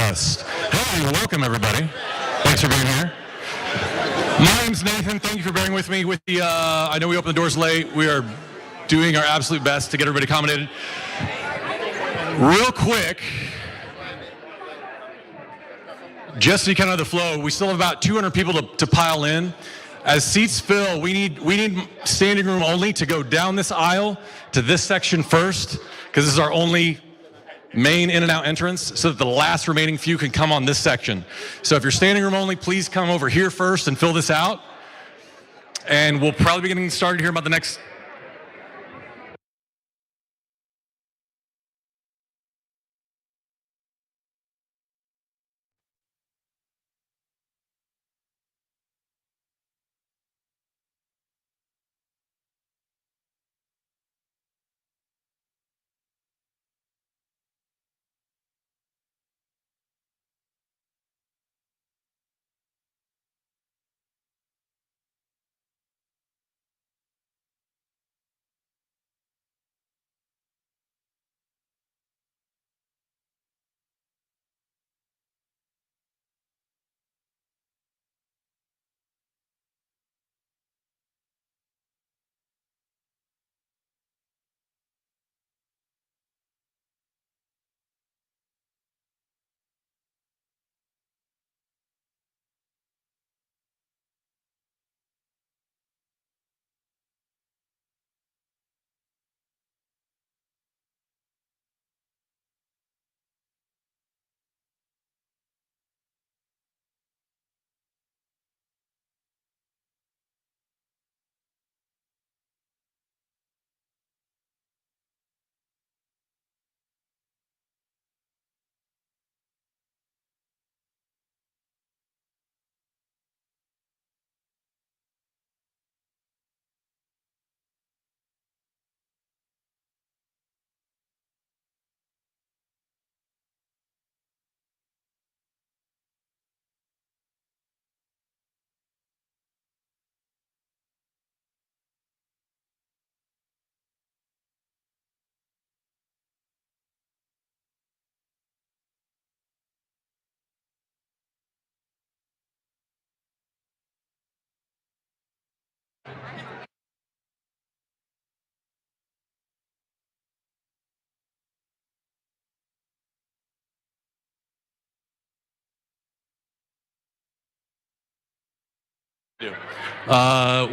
Trust. Hey, welcome everybody. Thanks for being here. My name's Nathan. Thank you for bearing with me. I know we opened the doors late. We are doing our absolute best to get everybody accommodated. Real quick, just so you kind of know the flow, we still have about 200 people to pile in. As seats fill, we need standing room only to go down this aisle to this section first, because this is our only main in and out entrance, so that the last remaining few can come on this section. So if you're standing room only, please come over here first and fill this out. And we'll probably be getting started here about the next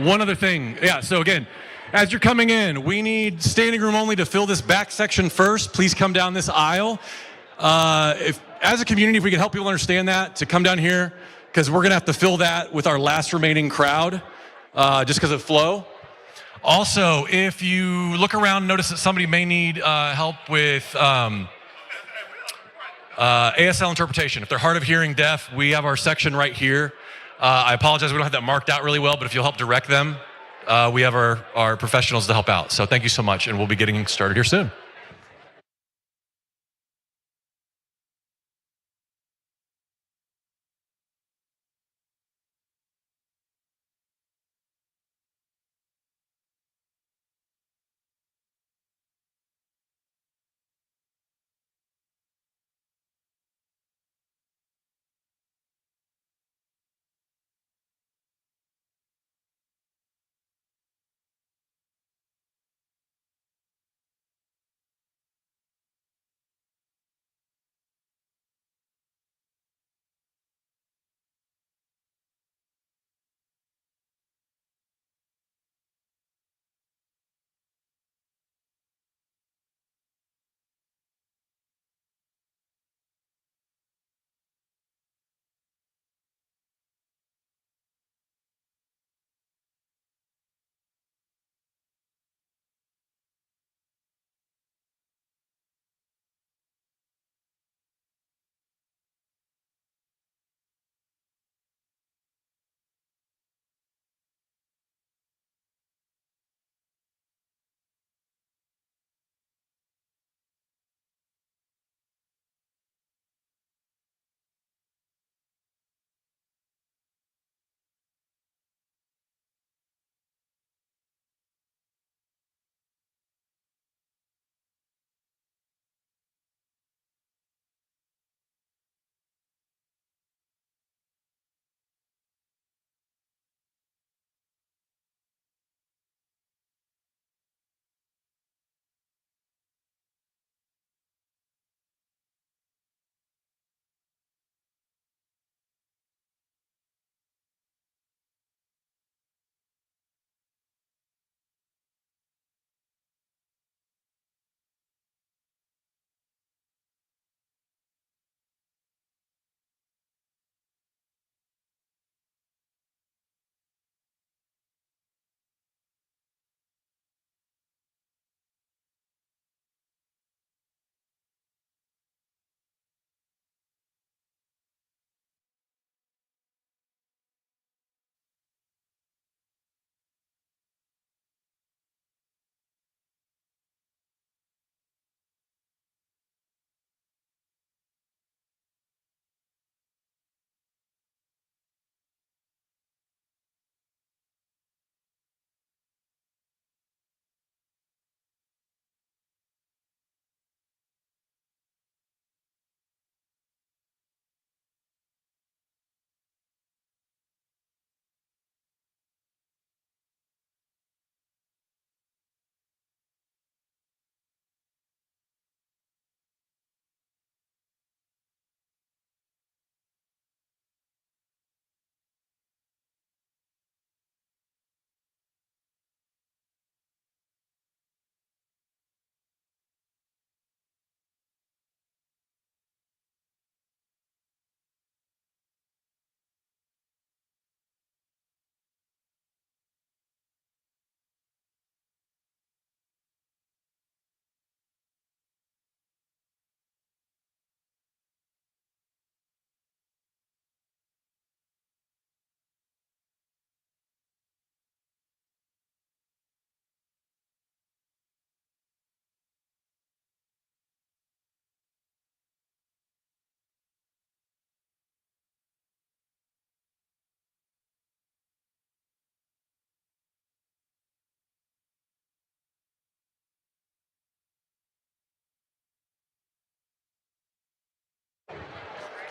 one other thing. Yeah, so again, as you're coming in, we need standing room only to fill this back section first. Please come down this aisle. If, as a community, if we can help people understand that, to come down here, because we're going to have to fill that with our last remaining crowd, just because of flow. Also, if you look around and notice that somebody may need help with ASL interpretation, if they're hard of hearing deaf, we have our section right here. I apologize, we don't have that marked out really well, but if you'll help direct them, we have our professionals to help out. So thank you so much, and we'll be getting started here soon.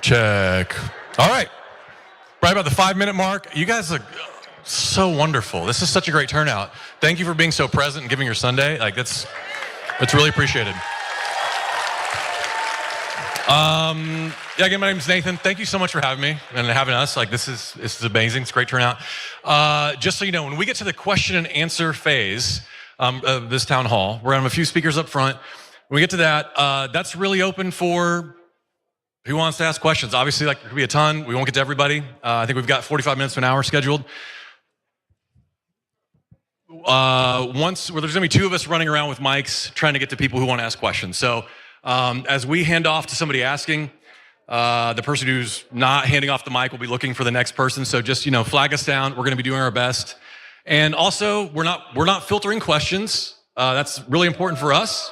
Check. All right. Right about the 5-minute mark. You guys look so wonderful. This is such a great turnout. Thank you for being so present and giving your Sunday. Like that's really appreciated. Yeah, again, my name's Nathan. Thank you so much for having me and having us. Like this is amazing. It's a great turnout. Just so you know, when we get to the question and answer phase of this town hall, we're gonna have a few speakers up front. When we get to that, that's really open for who wants to ask questions. Obviously, like there could be a ton. We won't get to everybody. I think we've got 45 minutes to an hour scheduled. There's gonna be 2 of us running around with mics trying to get to people who want to ask questions. So as we hand off to somebody asking, the person who's not handing off the mic will be looking for the next person. So just, flag us down. We're gonna be doing our best. And also, we're not filtering questions. That's really important for us.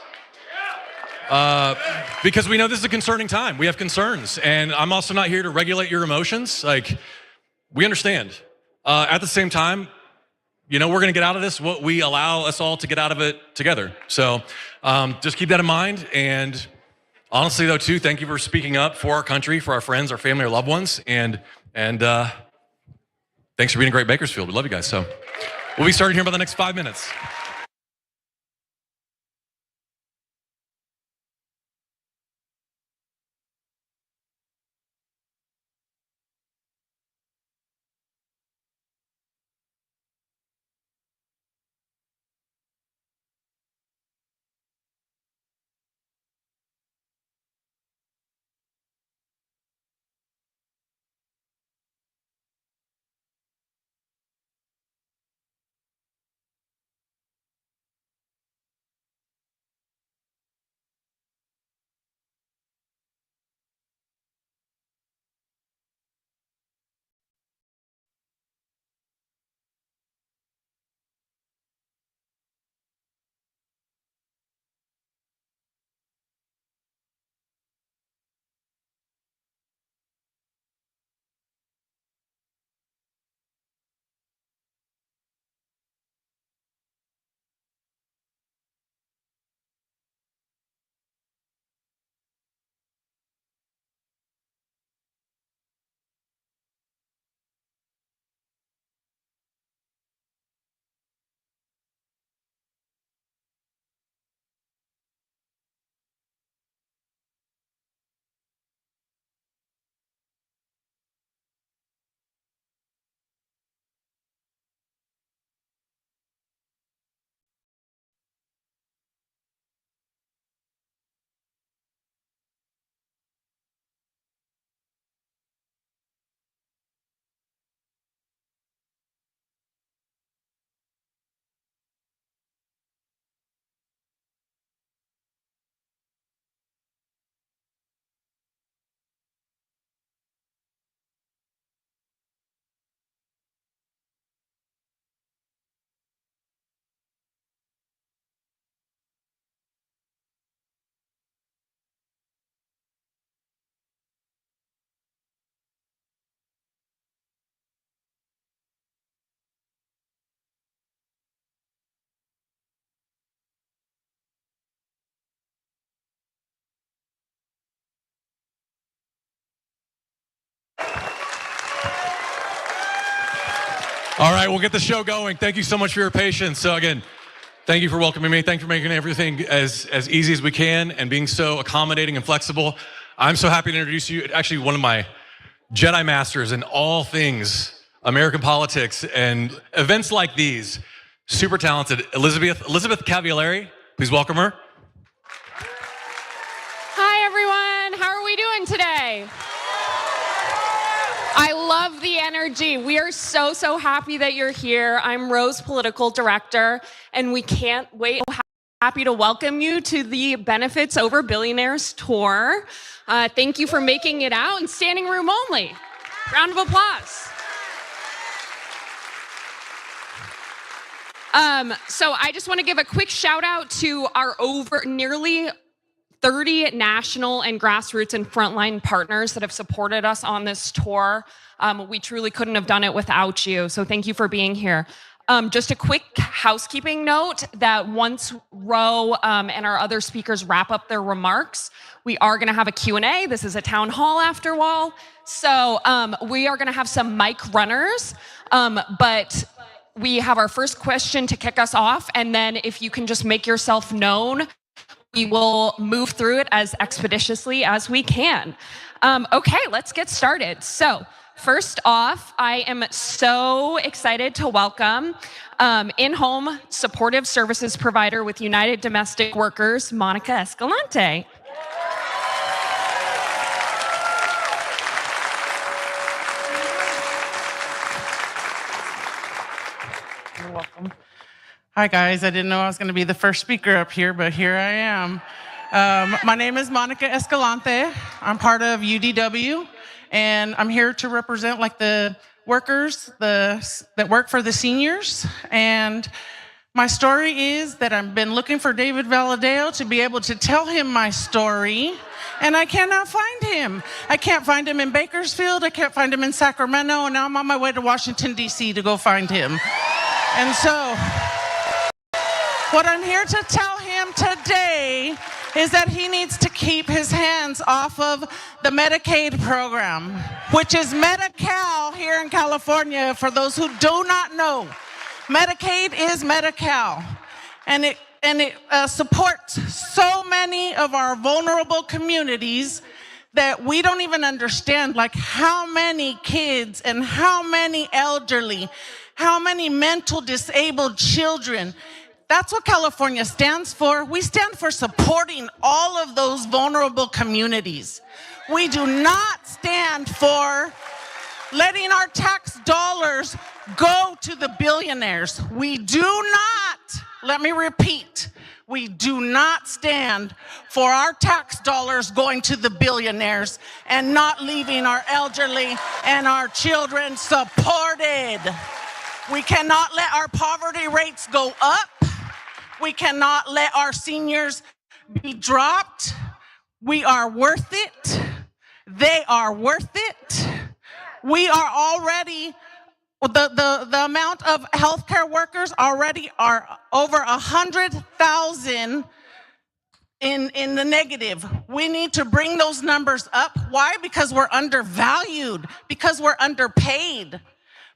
Because we know this is a concerning time. We have concerns. And I'm also not here to regulate your emotions. Like, we understand. At the same time, we're going to get out of this what we allow us all to get out of it together. So just keep that in mind. And honestly, though, too, thank you for speaking up for our country, for our friends, our family, our loved ones. And thanks for being a great Bakersfield. We love you guys. So we'll be starting here in about the next 5 minutes. All right, we'll get the show going. Thank you so much for your patience. So again, thank you for welcoming me. Thank you for making everything as easy as we can and being so accommodating and flexible. I'm so happy to introduce you, actually one of my Jedi Masters in all things American politics and events like these. Super talented Elizabeth Cavallari. Please welcome her. Hi, everyone. How are we doing today? I love the energy. We are so happy that you're here. I'm Rose, Political Director, and we can't wait. Happy to welcome you to the Benefits Over Billionaires tour. Thank you for making it out and standing room only. Round of applause. So I just want to give a quick shout out to our nearly 30 national and grassroots and frontline partners that have supported us on this tour. We truly couldn't have done it without you, so thank you for being here. Just a quick housekeeping note that once Ro and our other speakers wrap up their remarks, we are going to have a Q&A. This is a town hall after all. So we are going to have some mic runners, but we have our first question to kick us off. And then if you can just make yourself known, we will move through it as expeditiously as we can. Okay, let's get started. So first off, I am so excited to welcome in-home supportive services provider with United Domestic Workers, Monica Escalante. You're welcome. Hi, guys. I didn't know I was going to be the first speaker up here, but here I am. My name is Monica Escalante. I'm part of UDW, and I'm here to represent the workers that work for the seniors. And my story is that I've been looking for David Valadao to be able to tell him my story, and I cannot find him. I can't find him in Bakersfield. I can't find him in Sacramento, and now I'm on my way to Washington, D.C. to go find him. And so what I'm here to tell him today is that he needs to keep his hands off of the Medicaid program, which is Medi-Cal here in California. For those who do not know, Medicaid is Medi-Cal, and it supports so many of our vulnerable communities that we don't even understand, how many kids and how many elderly, how many mental disabled children. That's what California stands for. We stand for supporting all of those vulnerable communities. We do not stand for letting our tax dollars go to the billionaires. We do not, let me repeat, we do not stand for our tax dollars going to the billionaires and not leaving our elderly and our children supported. We cannot let our poverty rates go up. We cannot let our seniors be dropped. We are worth it. They are worth it. We are already, the amount of healthcare workers already are over 100,000 in the negative. We need to bring those numbers up. Why? Because we're undervalued, because we're underpaid,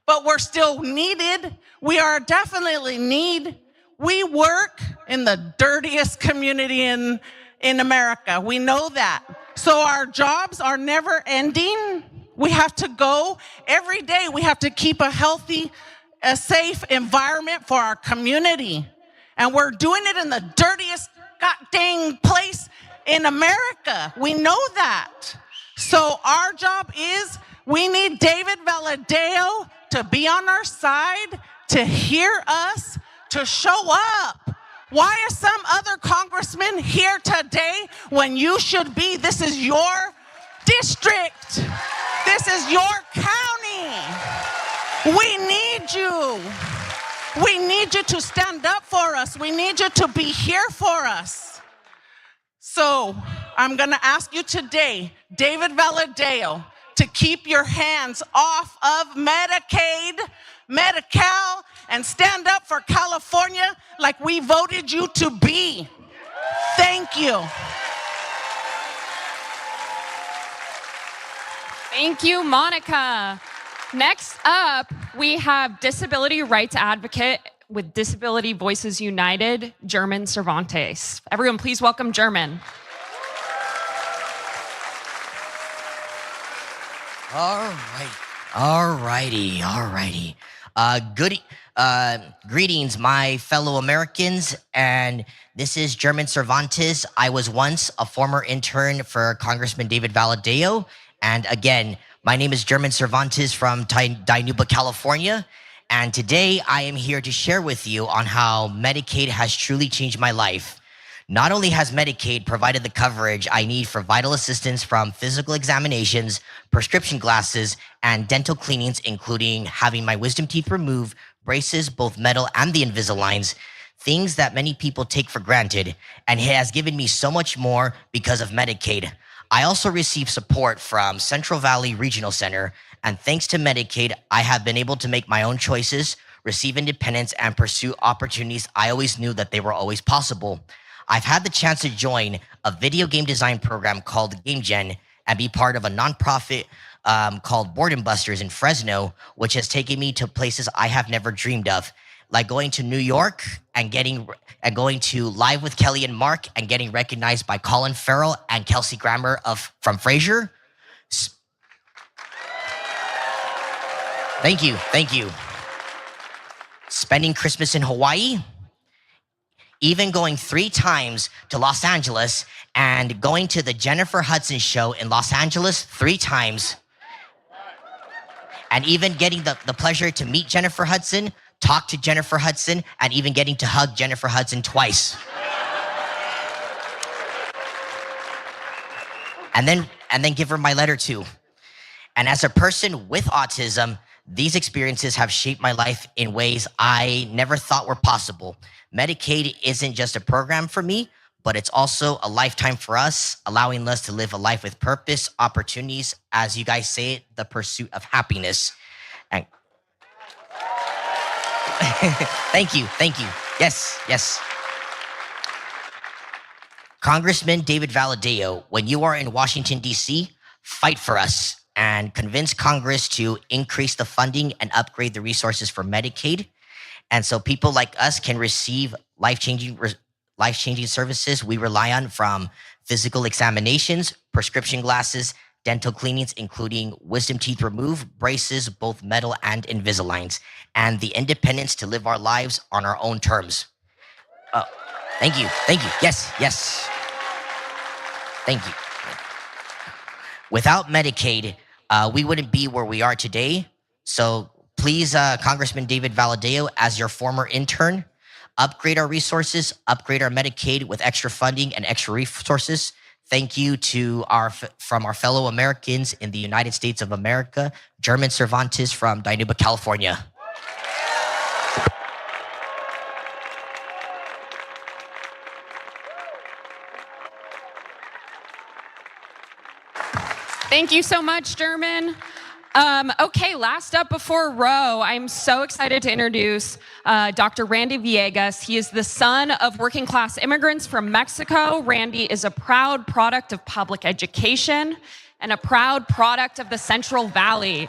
but we're still needed. We are definitely needed. We work in the dirtiest community in America. We know that. So our jobs are never ending. We have to go every day. We have to keep a healthy, a safe environment for our community. And we're doing it in the dirtiest goddamn place in America. We know that. So our job is, we need David Valadao to be on our side, to hear us, to show up. Why is some other congressman here today when you should be? This is your district. This is your county. We need you. We need you to stand up for us. We need you to be here for us. So I'm going to ask you today, David Valadao, to keep your hands off of Medicaid, Medi-Cal, and stand up for California like we voted you to be. Thank you. Thank you, Monica. Next up, we have disability rights advocate with Disability Voices United, German Cervantes. Everyone, please welcome German. Alrighty. Greetings, my fellow Americans, and this is German Cervantes. I was once a former intern for Congressman David Valadao, and again, my name is German Cervantes from Dinuba, California, and today I am here to share with you on how Medicaid has truly changed my life. Not only has Medicaid provided the coverage I need for vital assistance from physical examinations, prescription glasses, and dental cleanings, including having my wisdom teeth removed, braces, both metal and the Invisaligns, things that many people take for granted, and it has given me so much more because of Medicaid. I also receive support from Central Valley Regional Center, and thanks to Medicaid, I have been able to make my own choices receive independence, and pursue opportunities I always knew that they were always possible. I've had the chance to join a video game design program called Game Gen and be part of a nonprofit called Boredom Busters in Fresno, which has taken me to places I have never dreamed of, like going to New York and going to Live with Kelly and Mark and getting recognized by Colin Farrell and Kelsey Grammer from Frasier. Thank you. Spending Christmas in Hawaii, even going 3 times to Los Angeles and going to the Jennifer Hudson show in Los Angeles 3 times, and even getting the pleasure to meet Jennifer Hudson, talk to Jennifer Hudson, and even getting to hug Jennifer Hudson twice. And then give her my letter too. And as a person with autism, these experiences have shaped my life in ways I never thought were possible. Medicaid isn't just a program for me, but it's also a lifetime for us, allowing us to live a life with purpose, opportunities, as you guys say it, the pursuit of happiness. And thank you. Yes. Congressman David Valadao, when you are in Washington, D.C., fight for us and convince Congress to increase the funding and upgrade the resources for Medicaid. And so people like us can receive life-changing services we rely on, from physical examinations, prescription glasses, dental cleanings, including wisdom teeth remove, braces, both metal and Invisaligns, and the independence to live our lives on our own terms. Thank you. Yes. Thank you. Without Medicaid, we wouldn't be where we are today. So please, Congressman David Valadao, as your former intern, upgrade our resources, upgrade our Medicaid with extra funding and extra resources. Thank you from our fellow Americans in the United States of America, German Cervantes from Dinuba, California. Thank you so much, German. Okay, last up before Roe, I'm so excited to introduce Dr. Randy Villegas. He is the son of working class immigrants from Mexico. Randy is a proud product of public education and a proud product of the Central Valley.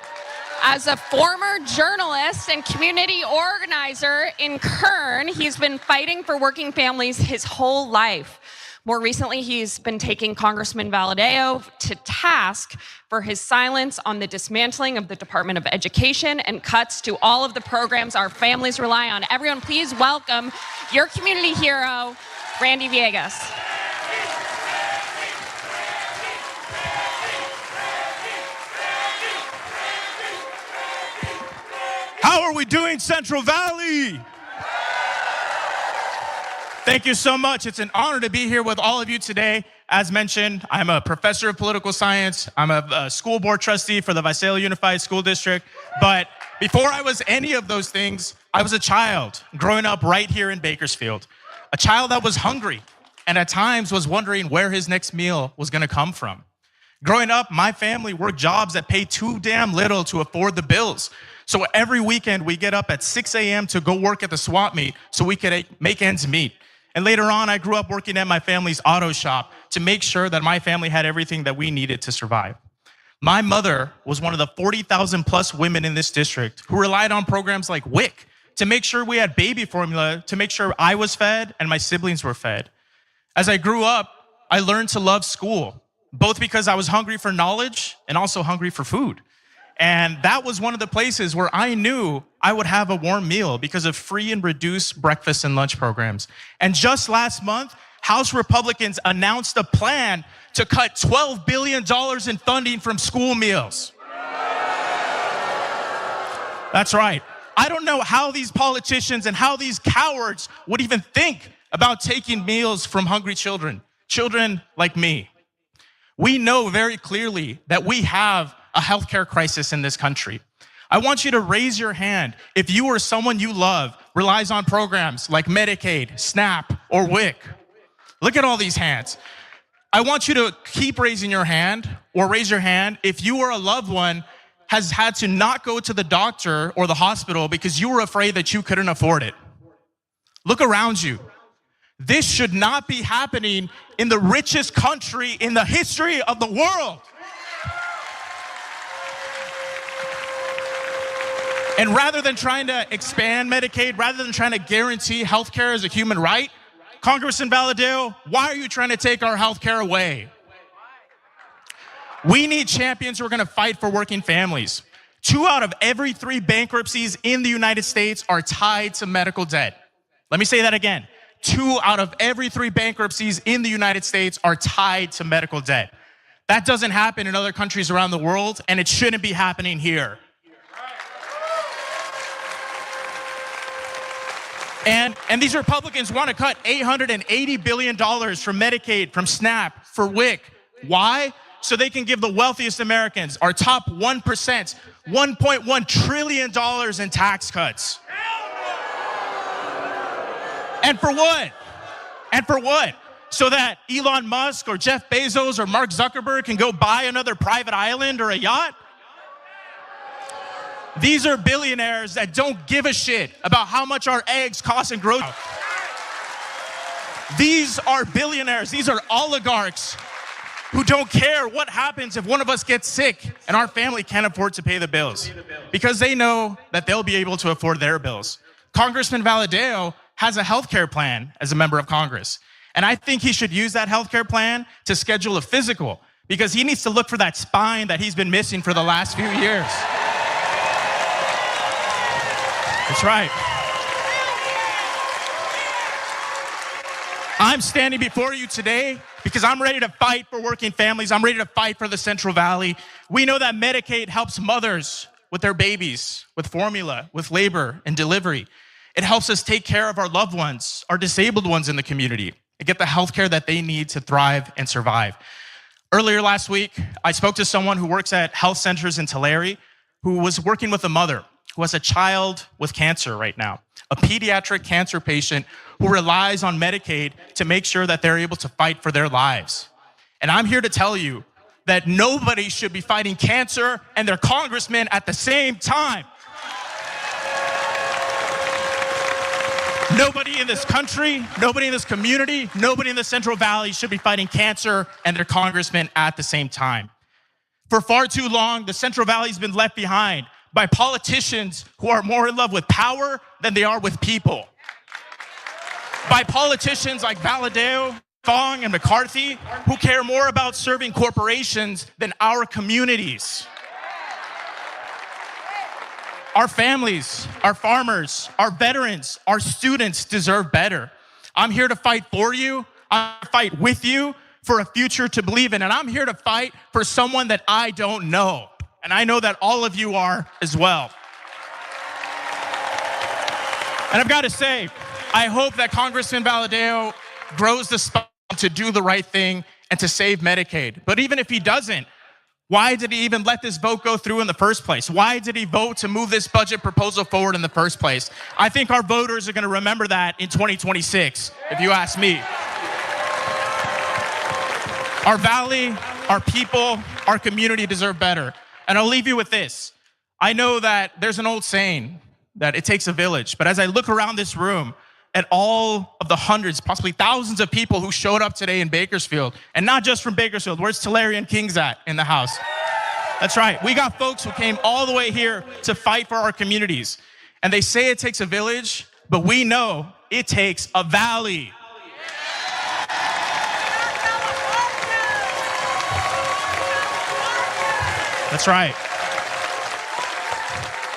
As a former journalist and community organizer in Kern, he's been fighting for working families his whole life. More recently, he's been taking Congressman Valadao to task for his silence on the dismantling of the Department of Education and cuts to all of the programs our families rely on. Everyone, please welcome your community hero, Randy Villegas. How are we doing, Central Valley? Thank you so much. It's an honor to be here with all of you today. As mentioned, I'm a professor of political science. I'm a school board trustee for the Visalia Unified School District. But before I was any of those things, I was a child growing up right here in Bakersfield. A child that was hungry and at times was wondering where his next meal was going to come from. Growing up, my family worked jobs that paid too damn little to afford the bills. So every weekend, we get up at 6 a.m. to go work at the swap meet so we could make ends meet. And later on, I grew up working at my family's auto shop to make sure that my family had everything that we needed to survive. My mother was one of the 40,000 plus women in this district who relied on programs like WIC to make sure we had baby formula, to make sure I was fed and my siblings were fed. As I grew up, I learned to love school, both because I was hungry for knowledge and also hungry for food. And that was one of the places where I knew I would have a warm meal because of free and reduced breakfast and lunch programs. And just last month, House Republicans announced a plan to cut $12 billion in funding from school meals. That's right. I don't know how these politicians and how these cowards would even think about taking meals from hungry children like me. We know very clearly that we have a healthcare crisis in this country. I want you to raise your hand if you or someone you love relies on programs like Medicaid, SNAP, or WIC. Look at all these hands. I want you to keep raising your hand or raise your hand if you or a loved one has had to not go to the doctor or the hospital because you were afraid that you couldn't afford it. Look around you. This should not be happening in the richest country in the history of the world. And rather than trying to expand Medicaid, rather than trying to guarantee healthcare as a human right, Congressman Valadao, why are you trying to take our healthcare away? We need champions who are going to fight for working families. 2 out of every 3 bankruptcies in the United States are tied to medical debt. Let me say that again. 2 out of every 3 bankruptcies in the United States are tied to medical debt. That doesn't happen in other countries around the world, and it shouldn't be happening here. And these Republicans want to cut $880 billion from Medicaid, from SNAP, for WIC. Why? So they can give the wealthiest Americans, our top 1%, $1.1 trillion in tax cuts. And for what? And for what? So that Elon Musk or Jeff Bezos or Mark Zuckerberg can go buy another private island or a yacht? These are billionaires that don't give a shit about how much our eggs cost in grocery. These are billionaires. These are oligarchs who don't care what happens if one of us gets sick and our family can't afford to pay the bills because they know that they'll be able to afford their bills. Congressman Valadao has a healthcare plan as a member of Congress. And I think he should use that healthcare plan to schedule a physical because he needs to look for that spine that he's been missing for the last few years. That's right. I'm standing before you today because I'm ready to fight for working families. I'm ready to fight for the Central Valley. We know that Medicaid helps mothers with their babies, with formula, with labor and delivery. It helps us take care of our loved ones, our disabled ones in the community, and get the health care that they need to thrive and survive. Earlier last week, I spoke to someone who works at health centers in Tulare who was working with a mother who has a child with cancer right now, a pediatric cancer patient who relies on Medicaid to make sure that they're able to fight for their lives. And I'm here to tell you that nobody should be fighting cancer and their congressman at the same time. Nobody in this country, nobody in this community, nobody in the Central Valley should be fighting cancer and their congressman at the same time. For far too long, the Central Valley's been left behind by politicians who are more in love with power than they are with people. By politicians like Valadao, Fong, and McCarthy, who care more about serving corporations than our communities. Our families, our farmers, our veterans, our students deserve better. I'm here to fight for you. I fight with you for a future to believe in. And I'm here to fight for someone that I don't know. And I know that all of you are as well. And I've got to say, I hope that Congressman Valadao grows the spine to do the right thing and to save Medicaid. But even if he doesn't, why did he even let this vote go through in the first place? Why did he vote to move this budget proposal forward in the first place? I think our voters are going to remember that in 2026, if you ask me. Our valley, our people, our community deserve better. And I'll leave you with this. I know that there's an old saying that it takes a village, but as I look around this room at all of the hundreds, possibly thousands of people who showed up today in Bakersfield, and not just from Bakersfield, where's Tulare and Kings at in the house? That's right, we got folks who came all the way here to fight for our communities. And they say it takes a village, but we know it takes a valley. That's right.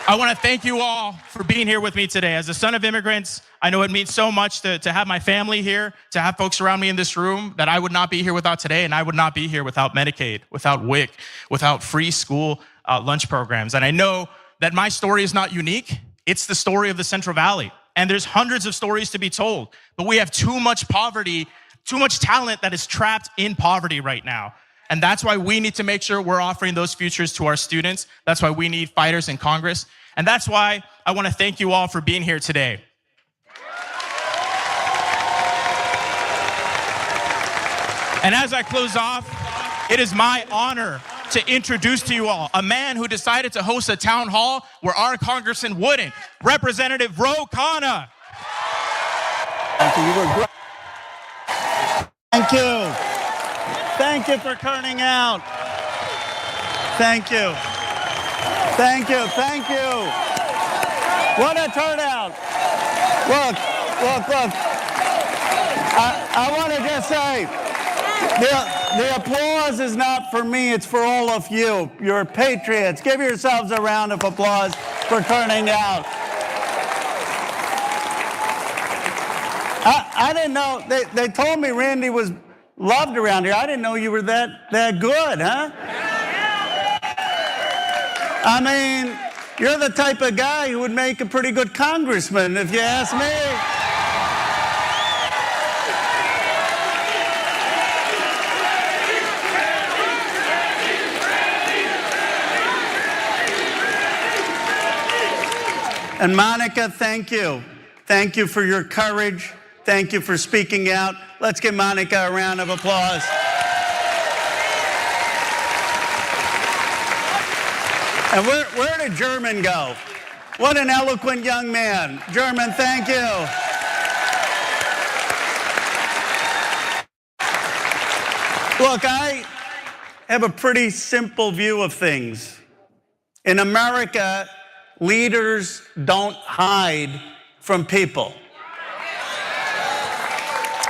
I want to thank you all for being here with me today. As a son of immigrants, I know it means so much to have my family here, to have folks around me in this room that I would not be here without today, and I would not be here without Medicaid, without WIC, without free school lunch programs. And I know that my story is not unique. It's the story of the Central Valley. And there's hundreds of stories to be told, but we have too much poverty, too much talent that is trapped in poverty right now. And that's why we need to make sure we're offering those futures to our students. That's why we need fighters in Congress. And that's why I want to thank you all for being here today. And as I close off, it is my honor to introduce to you all a man who decided to host a town hall where our congressman wouldn't. Representative Khanna. Thank you. You were great. Thank you. Thank you for turning out. Thank you. Thank you. Thank you. What a turnout. Look. I want to just say, the applause is not for me, it's for all of you. You're patriots. Give yourselves a round of applause for turning out. I didn't know, they told me Randy was loved around here. I didn't know you were that good, huh? I mean, you're the type of guy who would make a pretty good congressman, if you ask me. And Monica, thank you. Thank you for your courage. Thank you for speaking out. Let's give Monica a round of applause. And where did German go? What an eloquent young man. German, thank you. Look, I have a pretty simple view of things. In America, leaders don't hide from people.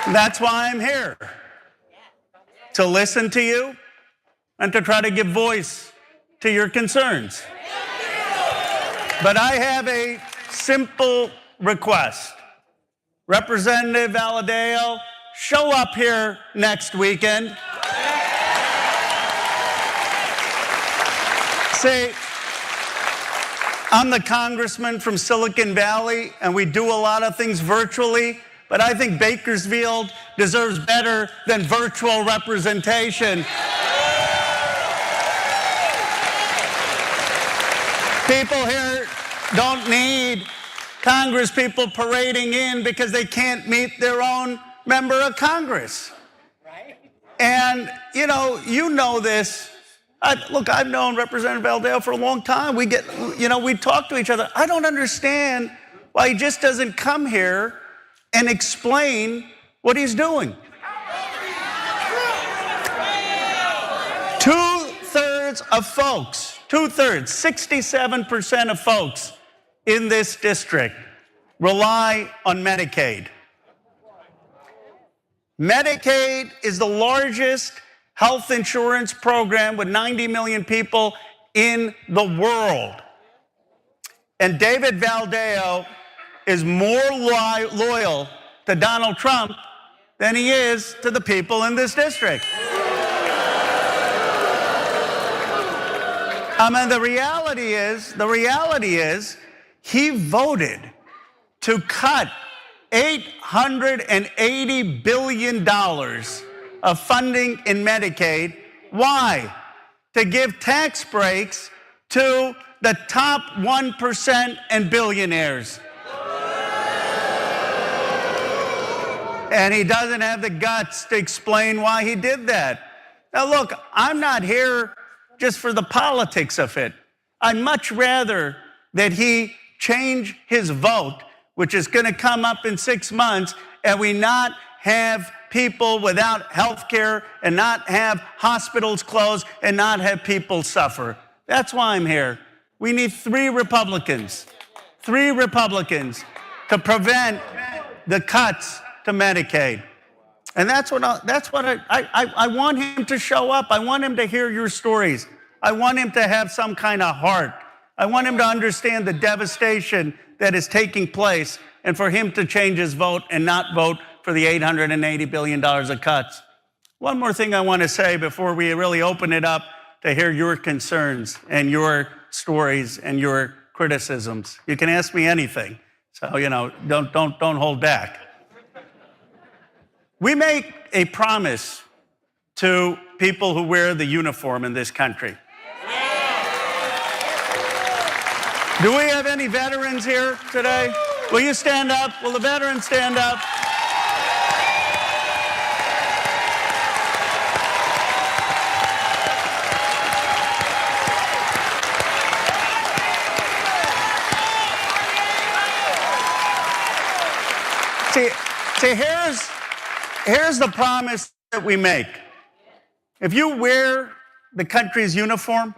That's why I'm here. To listen to you and to try to give voice to your concerns. But I have a simple request. Representative Valadao, show up here next weekend. See, I'm the congressman from Silicon Valley, and we do a lot of things virtually, but I think Bakersfield deserves better than virtual representation. People here don't need Congress people parading in because they can't meet their own member of Congress. And, you know this. Look, I've known Representative Valadao for a long time. We talk to each other. I don't understand why he just doesn't come here and explain what he's doing. 2/3 of folks, 67% of folks in this district rely on Medicaid. Medicaid is the largest health insurance program with 90 million people in the world. And David Valadao is more loyal to Donald Trump than he is to the people in this district. I mean, the reality is he voted to cut $880 billion of funding in Medicaid. Why? To give tax breaks to the top 1% and billionaires. And he doesn't have the guts to explain why he did that. Now look, I'm not here just for the politics of it. I'd much rather that he change his vote, which is going to come up in 6 months, and we not have people without health care and not have hospitals closed and not have people suffer. That's why I'm here. We need 3 Republicans to prevent the cuts to Medicaid. And that's what I want him to show up. I want him to hear your stories. I want him to have some kind of heart. I want him to understand the devastation that is taking place and for him to change his vote and not vote for the $880 billion of cuts. One more thing I want to say before we really open it up to hear your concerns and your stories and your criticisms. You can ask me anything, so don't hold back. We make a promise to people who wear the uniform in this country. Do we have any veterans here today? Will you stand up? Will the veterans stand up? See, here's the promise that we make. If you wear the country's uniform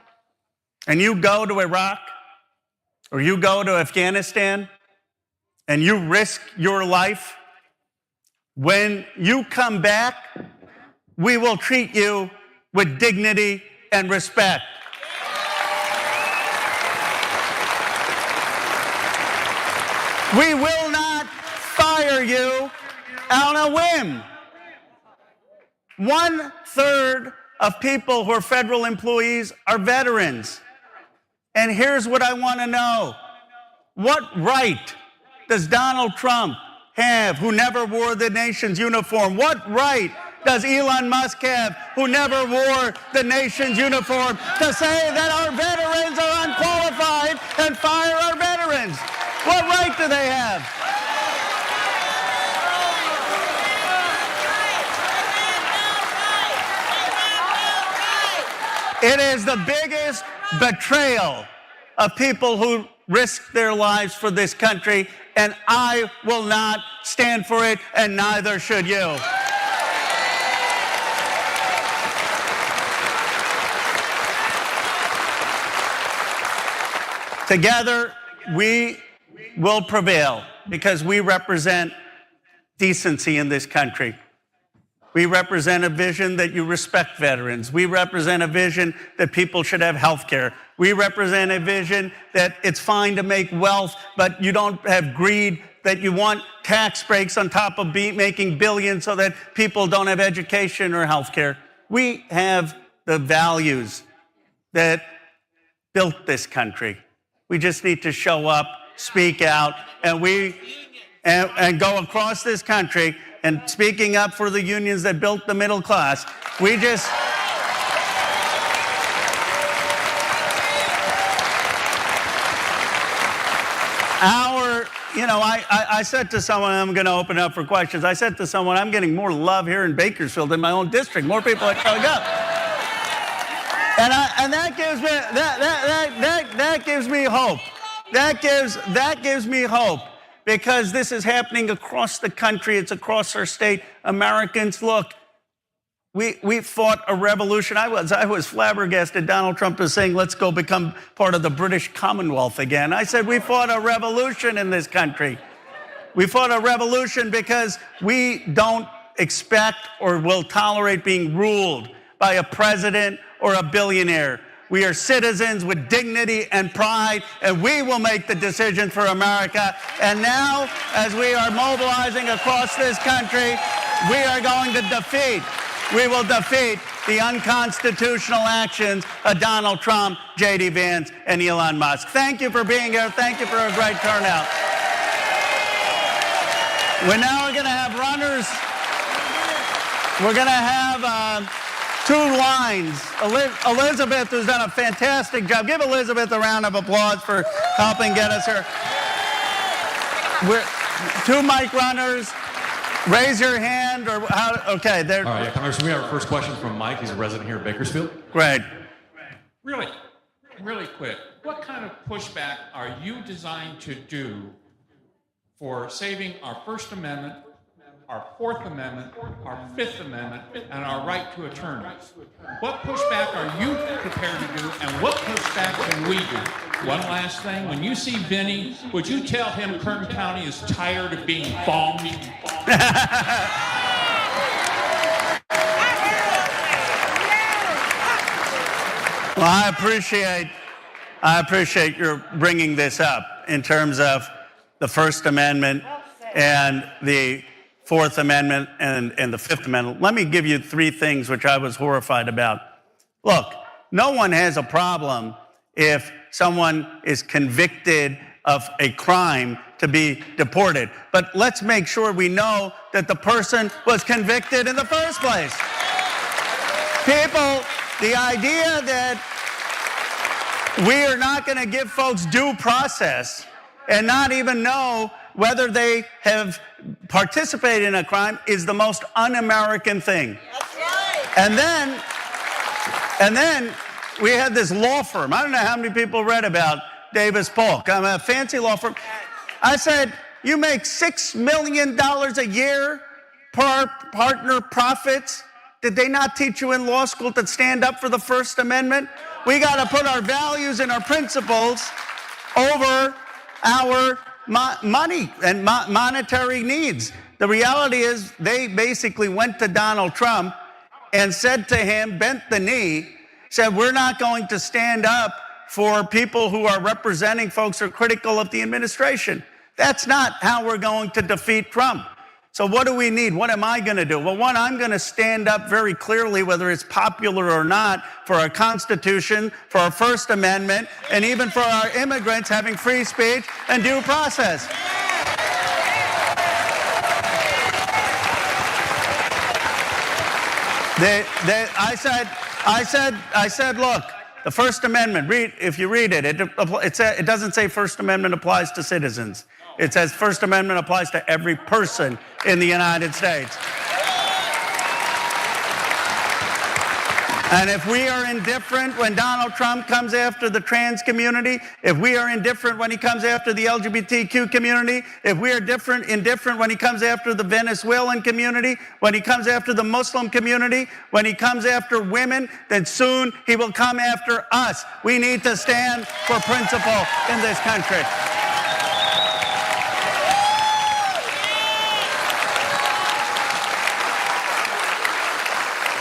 and you go to Iraq or you go to Afghanistan and you risk your life, when you come back, we will treat you with dignity and respect. We will not fire you on a whim. 1/3 of people who are federal employees are veterans. And here's what I want to know. What right does Donald Trump have, who never wore the nation's uniform? What right does Elon Musk have, who never wore the nation's uniform, to say that our veterans are unqualified and fire our veterans? What right do they have? It is the biggest betrayal of people who risk their lives for this country, and I will not stand for it, and neither should you. Together, we will prevail because we represent decency in this country. We represent a vision that you respect veterans. We represent a vision that people should have health care. We represent a vision that it's fine to make wealth, but you don't have greed, that you want tax breaks on top of making billions so that people don't have education or health care. We have the values that built this country. We just need to show up, speak out, and go across this country and speaking up for the unions that built the middle class. I said to someone, I'm going to open up for questions. I said to someone, I'm getting more love here in Bakersfield in my own district. More people are showing up. And that gives me hope. That gives me hope. Because this is happening across the country. It's across our state. Americans, look, we fought a revolution. I was flabbergasted. Donald Trump is saying, let's go become part of the British Commonwealth again. I said, we fought a revolution in this country. We fought a revolution because we don't expect or will tolerate being ruled by a president or a billionaire. We are citizens with dignity and pride, and we will make the decisions for America. And now, as we are mobilizing across this country, we are going to defeat the unconstitutional actions of Donald Trump, J.D. Vance, and Elon Musk. Thank you for being here. Thank you for a great turnout. We're now going to have runners. We're going to have two lines. Elizabeth, who's done a fantastic job. Give Elizabeth a round of applause for helping get us here. Two mic runners. Raise your hand or how? Okay, there. All right, Congressman, we have our first question from Mike. He's a resident here at Bakersfield. Great. Really quick. What kind of pushback are you designed to do for saving our First Amendment, our Fourth Amendment, our Fifth Amendment, and our right to attorneys? What pushback are you prepared to do, and what pushback can we do? One last thing, when you see Vinny, would you tell him Kern County is tired of being bombed? Well, I appreciate your bringing this up in terms of the First Amendment and the Fourth Amendment and the Fifth Amendment. Let me give you three things which I was horrified about. Look, no one has a problem if someone is convicted of a crime to be deported. But let's make sure we know that the person was convicted in the first place. People, the idea that we are not going to give folks due process and not even know whether they have participated in a crime is the most un-American thing. That's right. And then we had this law firm. I don't know how many people read about Davis Polk. I'm a fancy law firm. I said, You make $6 million a year per partner profits. Did they not teach you in law school to stand up for the First Amendment? We got to put our values and our principles over our money and monetary needs. The reality is they basically went to Donald Trump and said to him, bent the knee, said, we're not going to stand up for people who are representing folks who are critical of the administration. That's not how we're going to defeat Trump. So what do we need? What am I going to do? Well, one, I'm going to stand up very clearly, whether it's popular or not, for our Constitution, for our First Amendment, and even for our immigrants having free speech and due process. I said, look, the First Amendment, if you read it, it doesn't say First Amendment applies to citizens. It says First Amendment applies to every person in the United States. And if we are indifferent when Donald Trump comes after the trans community, if we are indifferent when he comes after the LGBTQ community, if we are indifferent when he comes after the Venezuelan community, when he comes after the Muslim community, when he comes after women, then soon he will come after us. We need to stand for principle in this country.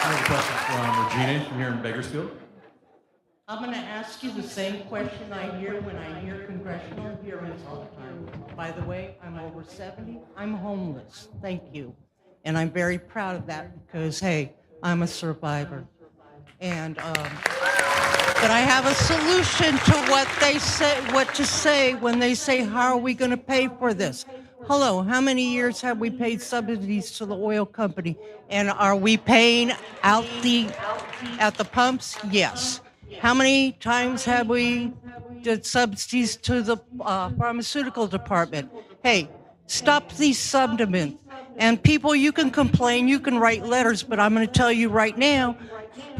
I have a question from Regina from here in Bakersfield. I'm going to ask you the same question I hear when I hear congressional hearings all the time. By the way, I'm over 70. I'm homeless. Thank you. And I'm very proud of that because, hey, I'm a survivor. And, but I have a solution to what they say, what to say when they say, how are we going to pay for this? Hello, how many years have we paid subsidies to the oil company? And are we paying out at the pumps? Yes. How many times have we did subsidies to the pharmaceutical department? Hey, stop these subsidies. And people, you can complain, you can write letters, but I'm going to tell you right now,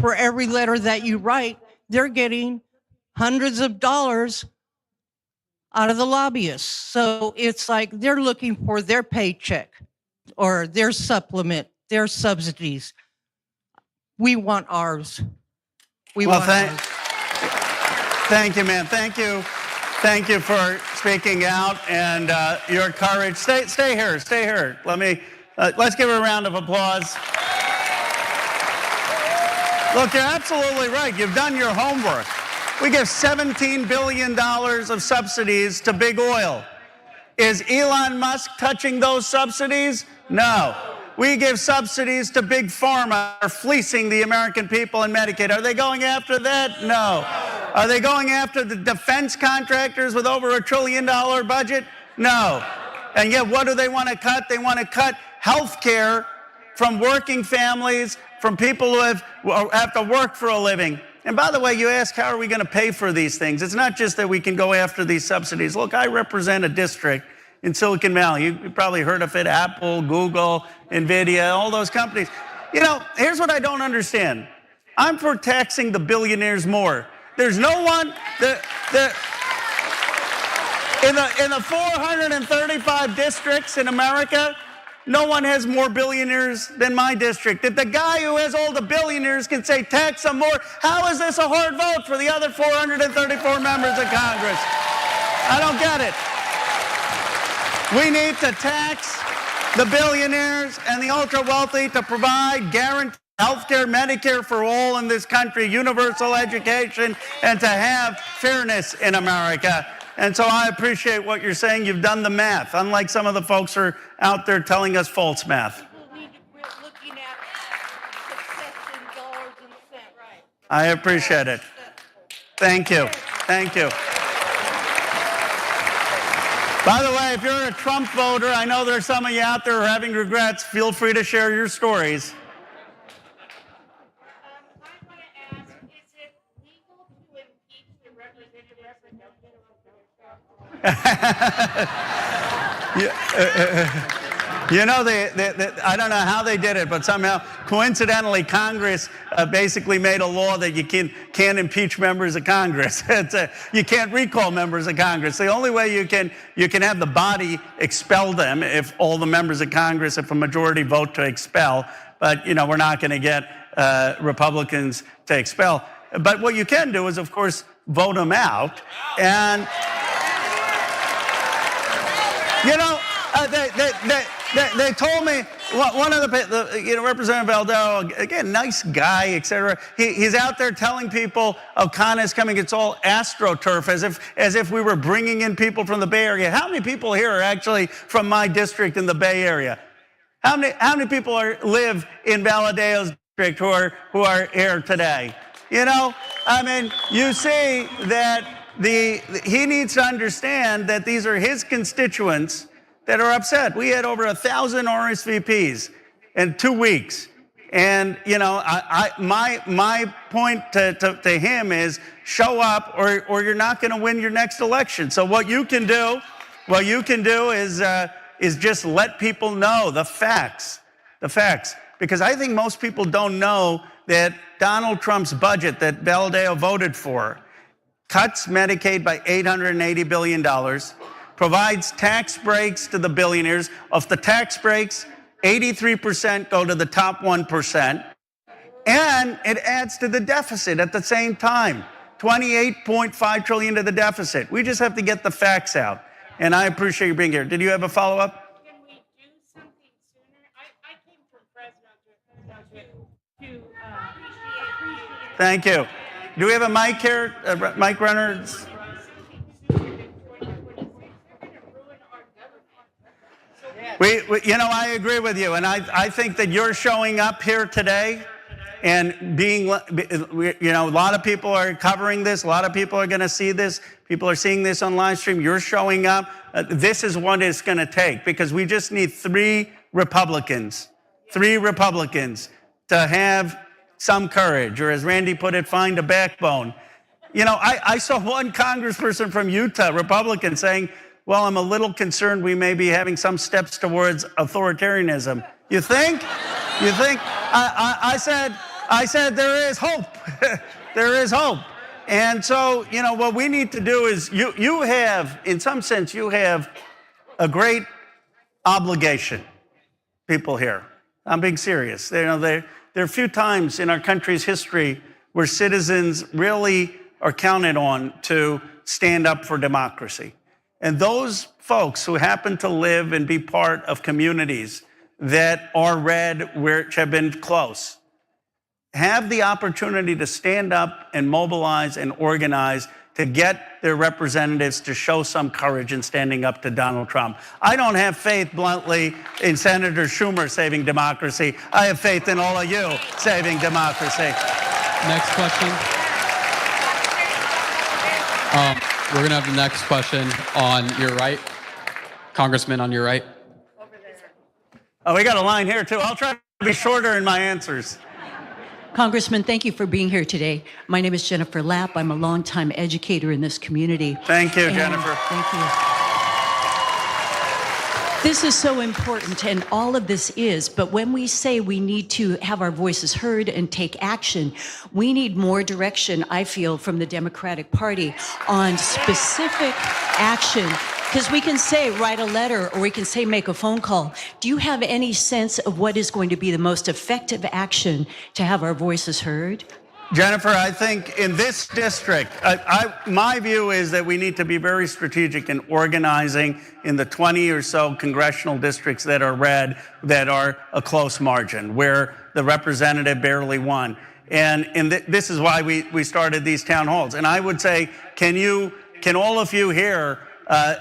for every letter that you write, they're getting hundreds of dollars out of the lobbyists. So it's like they're looking for their paycheck or their supplement, their subsidies. We want ours. Ours. Thank you, man. Thank you. Thank you for speaking out and your courage. Stay here. Stay here. Let's give her a round of applause. Look, you're absolutely right. You've done your homework. We give $17 billion of subsidies to big oil. Is Elon Musk touching those subsidies? No. We give subsidies to big pharma, are fleecing the American people in Medicaid. Are they going after that? No. Are they going after the defense contractors with over $1 trillion budget? No. And yet, what do they want to cut? They want to cut health care from working families, from people who have to work for a living. And by the way, you ask, how are we going to pay for these things? It's not just that we can go after these subsidies. Look, I represent a district in Silicon Valley. You probably heard of it, Apple, Google, NVIDIA, all those companies. You know, here's what I don't understand. I'm for taxing the billionaires more. There's no one, in the 435 districts in America, no one has more billionaires than my district. If the guy who has all the billionaires can say tax them more, how is this a hard vote for the other 434 members of Congress? I don't get it. We need to tax the billionaires and the ultra-wealthy to provide guaranteed health care, Medicare for all in this country, universal education, and to have fairness in America. And so I appreciate what you're saying. You've done the math, unlike some of the folks who are out there telling us false math. People need to quit looking at success in dollars and cents. Right. I appreciate it. Thank you. Thank you. By the way, if you're a Trump voter, I know there's some of you out there who are having regrets. Feel free to share your stories. I want to ask, is it legal to impeach the representative You know, I don't know how they did it, but somehow, coincidentally, Congress basically made a law that you can't impeach members of Congress. You can't recall members of Congress. The only way you can have the body expel them if all the members of Congress, if a majority vote to expel. But you know, we're not going to get Republicans to expel. But what you can do is, of course, vote them out. And you know, they told me, one of the Representative Valdeo, again, nice guy, etc. He's out there telling people, oh, Khanna is coming. It's all AstroTurf, as if we were bringing in people from the Bay Area. How many people here are actually from my district in the Bay Area? How many people live in Valadeo's district who are here today? You know, I mean, you see that he needs to understand that these are his constituents that are upset. We had over 1,000 RSVPs in 2 weeks. And, you know, my point to him is show up or you're not going to win your next election. So what you can do is just let people know the facts. Because I think most people don't know that Donald Trump's budget that Valadeo voted for cuts Medicaid by $880 billion, provides tax breaks to the billionaires. Of the tax breaks, 83% go to the top 1%, and it adds to the deficit at the same time, $28.5 trillion to the deficit. We just have to get the facts out, and I appreciate you being here. Did you have a follow-up? Can we do something sooner? I came from Fresno to appreciate. Thank you. Do we have a mic here, mic runner? You know, I agree with you, and I think that you're showing up here today and being, you know, a lot of people are covering this, a lot of people are going to see this, people are seeing this on live stream, you're showing up. This is what it's going to take, because we just need three Republicans to have some courage, or as Randy put it, find a backbone. You know, I saw one congressperson from Utah, Republican, saying, well, I'm a little concerned we may be having some steps towards authoritarianism. You think? You think? I said there is hope. There is hope. And so, you know, what we need to do is you have, in some sense, you have a great obligation, people here. I'm being serious. You know, there are few times in our country's history where citizens really are counted on to stand up for democracy. And those folks who happen to live and be part of communities that are red, which have been close, have the opportunity to stand up and mobilize and organize to get their representatives to show some courage in standing up to Donald Trump. I don't have faith, bluntly, in Senator Schumer saving democracy. I have faith in all of you saving democracy. Next question. We're going to have the next question on your right. Congressman on your right. Over there. Oh, we got a line here, too. I'll try to be shorter in my answers. Congressman, thank you for being here today. My name is Jennifer Lapp. I'm a longtime educator in this community. Thank you, Jennifer. Thank you. This is so important, and all of this is, but when we say we need to have our voices heard and take action, we need more direction, I feel, from the Democratic Party on specific action. Because we can say write a letter, or we can say make a phone call. Do you have any sense of what is going to be the most effective action to have our voices heard? Jennifer, I think in this district, my view is that we need to be very strategic in organizing in the 20 or so congressional districts that are red, that are a close margin, where the representative barely won. And this is why we started these town halls. And I would say, can all of you here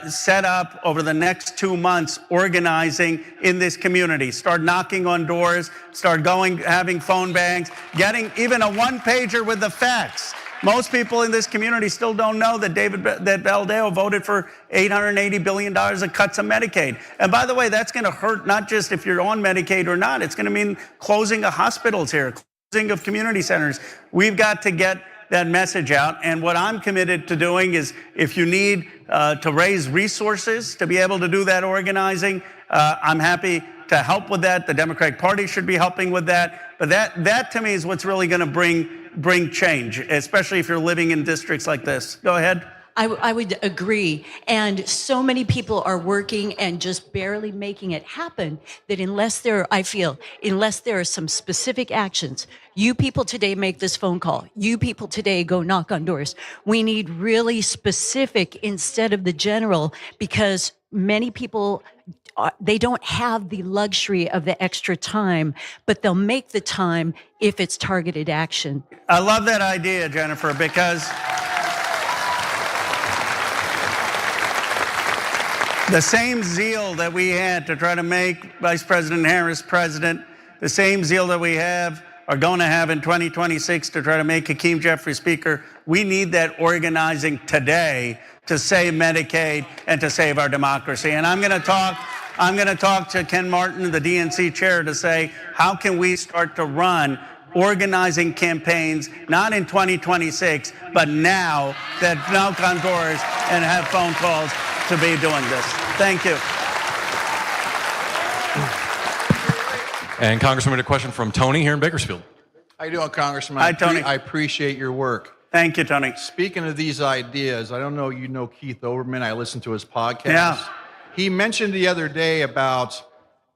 set up over the next 2 months organizing in this community? Start knocking on doors, start going, having phone banks, getting even a one-pager with the facts. Most people in this community still don't know that that Valadeo voted for $880 billion of cuts of Medicaid. And by the way, that's going to hurt not just if you're on Medicaid or not. It's going to mean closing of hospitals here, closing of community centers. We've got to get that message out. And what I'm committed to doing is, if you need to raise resources to be able to do that organizing, I'm happy to help with that. The Democratic Party should be helping with that. But that to me is what's really going to bring change, especially if you're living in districts like this. Go ahead. I would agree. And so many people are working and just barely making it happen that unless there are some specific actions, you people today make this phone call, you people today go knock on doors. We need really specific instead of the general, because many people, they don't have the luxury of the extra time, but they'll make the time if it's targeted action. I love that idea, Jennifer, because the same zeal that we had to try to make Vice President Harris president, the same zeal that we are going to have in 2026 to try to make Hakeem Jeffries speaker, we need that organizing today to save Medicaid and to save our democracy. And I'm going to talk to Ken Martin, the DNC chair, to say, how can we start to run organizing campaigns, not in 2026, but now, that knock on doors and have phone calls to be doing this. Thank you. And Congressman, a question from Tony here in Bakersfield. How you doing, Congressman? Hi, Tony. I appreciate your work. Thank you, Tony. Speaking of these ideas, I don't know you know Keith Olbermann. I listened to his podcast. Yeah. He mentioned the other day about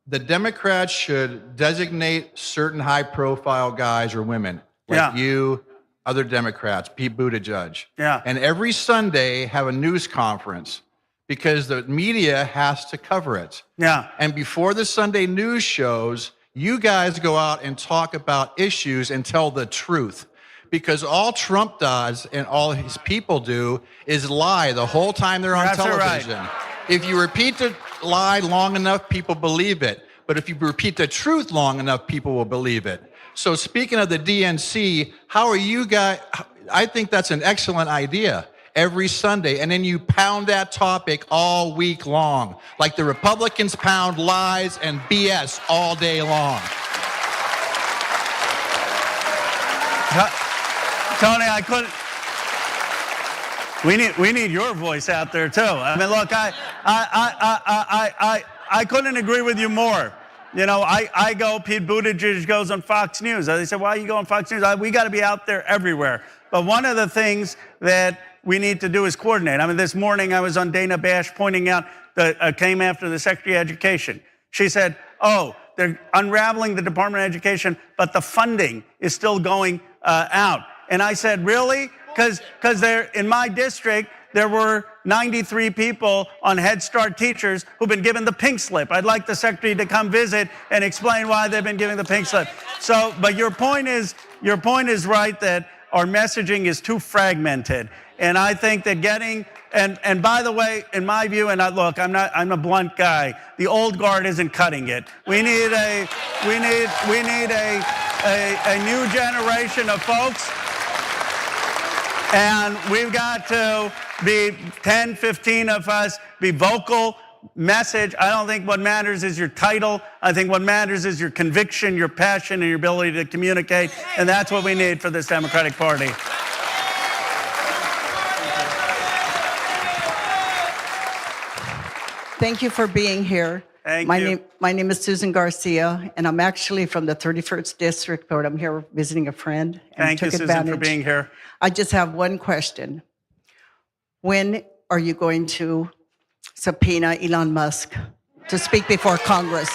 the Democrats should designate certain high-profile guys or women, like you, other Democrats, Pete Buttigieg. Yeah. And every Sunday have a news conference because the media has to cover it. Yeah. And before the Sunday news shows, you guys go out and talk about issues and tell the truth. Because all Trump does and all his people do is lie the whole time they're on television. Right. If you repeat the lie long enough, people believe it. But if you repeat the truth long enough, people will believe it. So speaking of the DNC, how are you guys? I think that's an excellent idea. Every Sunday, and then you pound that topic all week long, like the Republicans pound lies and BS all day long. Tony, I couldn't. We need your voice out there too. I mean, look, I couldn't agree with you more. You know, I go. Pete Buttigieg goes on Fox News. They said, "Why are you going on Fox News?" We got to be out there everywhere. But one of the things that we need to do is coordinate. I mean, this morning I was on Dana Bash pointing out that came after the Secretary of Education. She said, "Oh, they're unraveling the Department of Education, but the funding is still going out." And I said, "Really?" Because there in my district there were 93 people on Head Start teachers who've been given the pink slip. I'd like the Secretary to come visit and explain why they've been given the pink slip. So, but your point is right that our messaging is too fragmented. And I think that and by the way, in my view, and I'm a blunt guy, the old guard isn't cutting it. We need a new generation of folks. And we've got to be 10, 15 of us, be vocal, message. I don't think what matters is your title. I think what matters is your conviction, your passion, and your ability to communicate. And that's what we need for this Democratic Party. Thank you for being here. Thank my you. My name is Susan Garcia, and I'm actually from the 31st District, but I'm here visiting a friend. And Thank you, Susan, for being here. I just have one question. When are you going to subpoena Elon Musk to speak before Congress?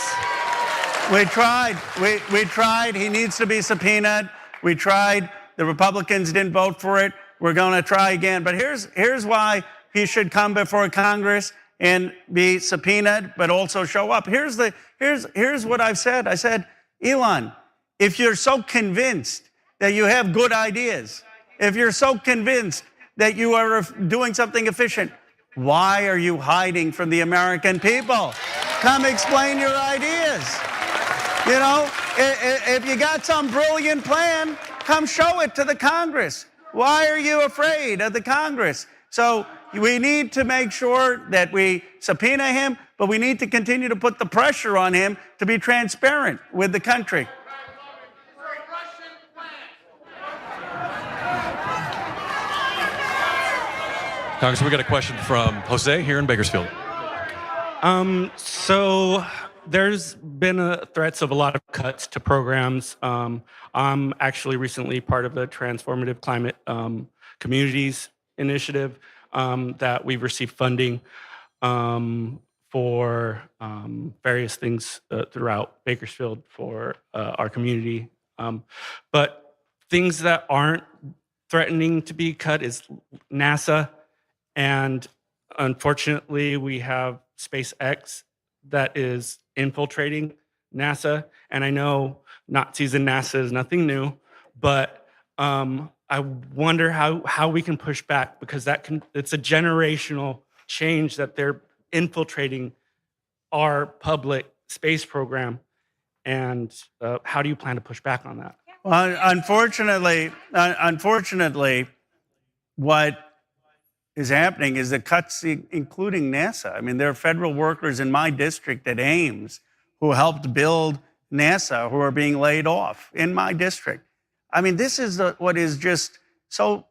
We tried. We tried. He needs to be subpoenaed. We tried. The Republicans didn't vote for it. We're going to try again. But here's why he should come before Congress and be subpoenaed, but also show up. Here's what I've said. I said, Elon, if you're so convinced that you have good ideas, if you're so convinced that you are doing something efficient, why are you hiding from the American people? Come explain your ideas. You know, if you got some brilliant plan, come show it to the Congress. Why are you afraid of the Congress? So we need to make sure that we subpoena him, but we need to continue to put the pressure on him to be transparent with the country. Congressman, we got a question from Jose here in Bakersfield. So there's been threats of a lot of cuts to programs. I'm actually recently part of the Transformative Climate Communities Initiative that we've received funding for various things throughout Bakersfield for our community. But things that aren't threatening to be cut is NASA, and unfortunately, we have SpaceX that is infiltrating NASA. And I know Nazis in NASA is nothing new, but I wonder how we can push back, because it's a generational change that they're infiltrating our public space program. And how do you plan to push back on that? Well, unfortunately, what is happening is the cuts, including NASA. I mean, there are federal workers in my district at Ames who helped build NASA who are being laid off in my district. I mean, this is what is just so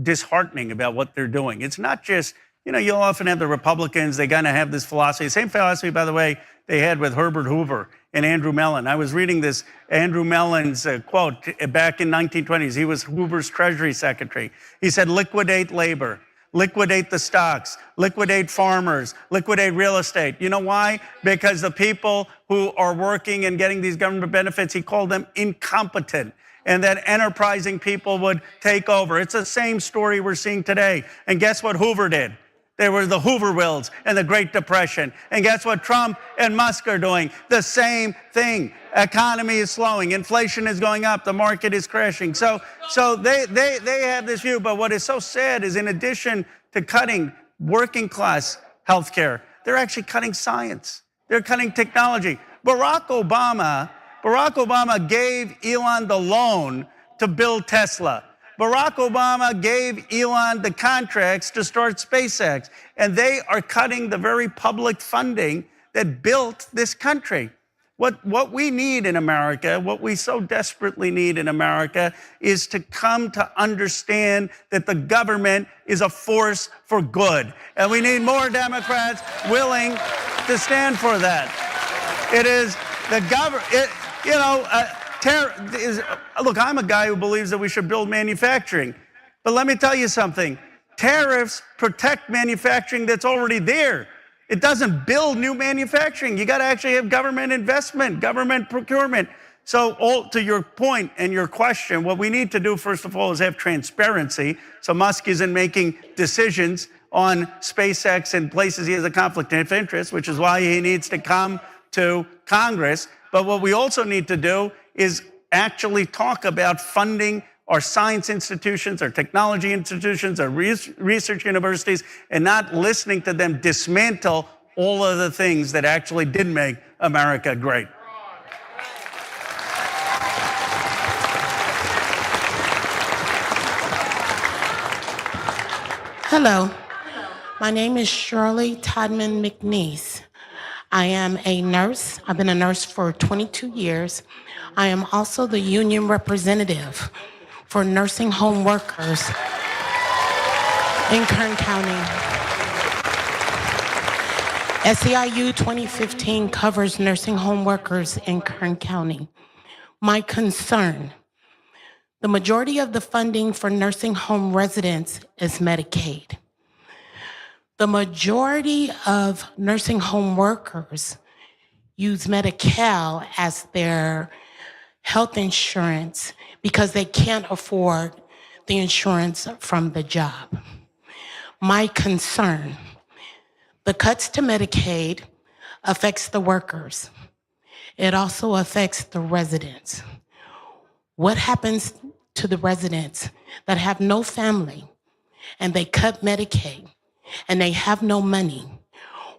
disheartening about what they're doing. It's not just, you'll often have the Republicans, they're going to have this philosophy. Same philosophy, by the way, they had with Herbert Hoover and Andrew Mellon. I was reading this Andrew Mellon's quote back in 1920s. He was Hoover's Treasury Secretary. He said, liquidate labor, liquidate the stocks, liquidate farmers, liquidate real estate. You know why? Because the people who are working and getting these government benefits, he called them incompetent, and that enterprising people would take over. It's the same story we're seeing today. And guess what Hoover did? They were the Hoovervilles and the Great Depression. And guess what Trump and Musk are doing? The same thing. Economy is slowing. Inflation is going up. The market is crashing. So they have this view. But what is so sad is, in addition to cutting working class healthcare, they're actually cutting science. They're cutting technology. Barack Obama gave Elon the loan to build Tesla. Barack Obama gave Elon the contracts to start SpaceX, and they are cutting the very public funding that built this country. What we need in America, what we so desperately need in America, is to come to understand that the government is a force for good. And we need more Democrats willing to stand for that. It is the government, look, I'm a guy who believes that we should build manufacturing. But let me tell you something. Tariffs protect manufacturing that's already there. It doesn't build new manufacturing. You got to actually have government investment, government procurement. So to your point and your question, what we need to do, first of all, is have transparency. So Musk isn't making decisions on SpaceX and places he has a conflict of interest, which is why he needs to come to Congress. But what we also need to do is actually talk about funding our science institutions, our technology institutions, our research universities, and not listening to them dismantle all of the things that actually did make America great. Hello, my name is Shirley Todman McNeese. I am a nurse. I've been a nurse for 22 years. I am also the union representative for nursing home workers in Kern County. SEIU 2015 covers nursing home workers in Kern County. My concern, the majority of the funding for nursing home residents is Medicaid. The majority of nursing home workers use Medi-Cal as their health insurance because they can't afford the insurance from the job. My concern, the cuts to Medicaid affects the workers. It also affects the residents. What happens to the residents that have no family and they cut Medicaid and they have no money?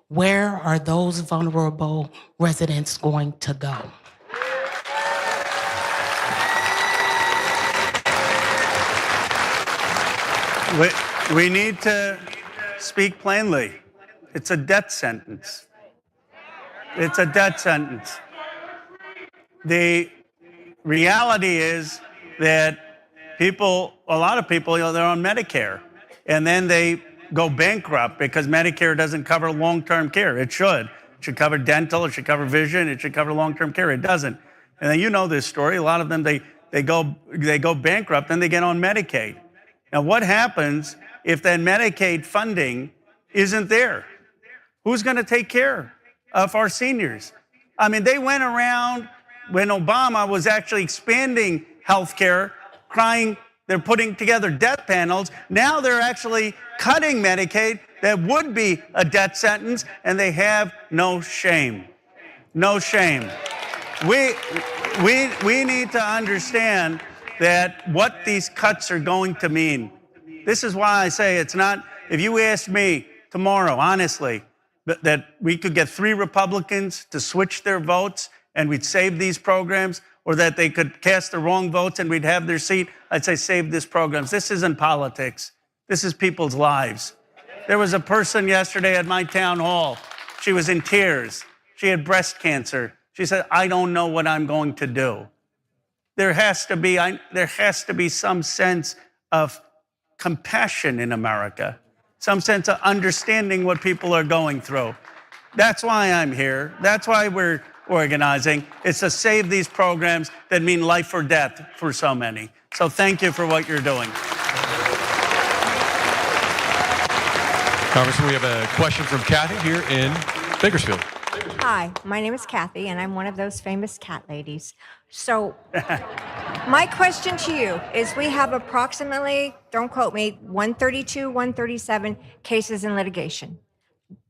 Where are those vulnerable residents going to go? We need to speak plainly. It's a death sentence. It's a death sentence. The reality is that a lot of people, they're on Medicare, and then they go bankrupt because Medicare doesn't cover long-term care. It should. It should cover dental, it should cover vision, it should cover long-term care. It doesn't. And then you know this story. A lot of them, they go bankrupt and they get on Medicaid. Now, what happens if that Medicaid funding isn't there? Who's going to take care of our seniors? I mean, they went around when Obama was actually expanding health care, crying they're putting together death panels. Now they're actually cutting Medicaid. That would be a death sentence, and they have no shame. No shame. We need to understand that what these cuts are going to mean. This is why I say it's not, if you asked me tomorrow, honestly, that we could get 3 Republicans to switch their votes and we'd save these programs, or that they could cast the wrong votes and we'd have their seat, I'd say save these programs. This isn't politics. This is people's lives. There was a person yesterday at my town hall. She was in tears. She had breast cancer. She said, I don't know what I'm going to do. There has to be some sense of compassion in America, some sense of understanding what people are going through. That's why I'm here. That's why we're organizing. It's to save these programs that mean life or death for so many. So thank you for what you're doing. Congressman, we have a question from Kathy here in Bakersfield. Hi, my name is Kathy, and I'm one of those famous cat ladies. So my question to you is, we have approximately, don't quote me, 132, 137 cases in litigation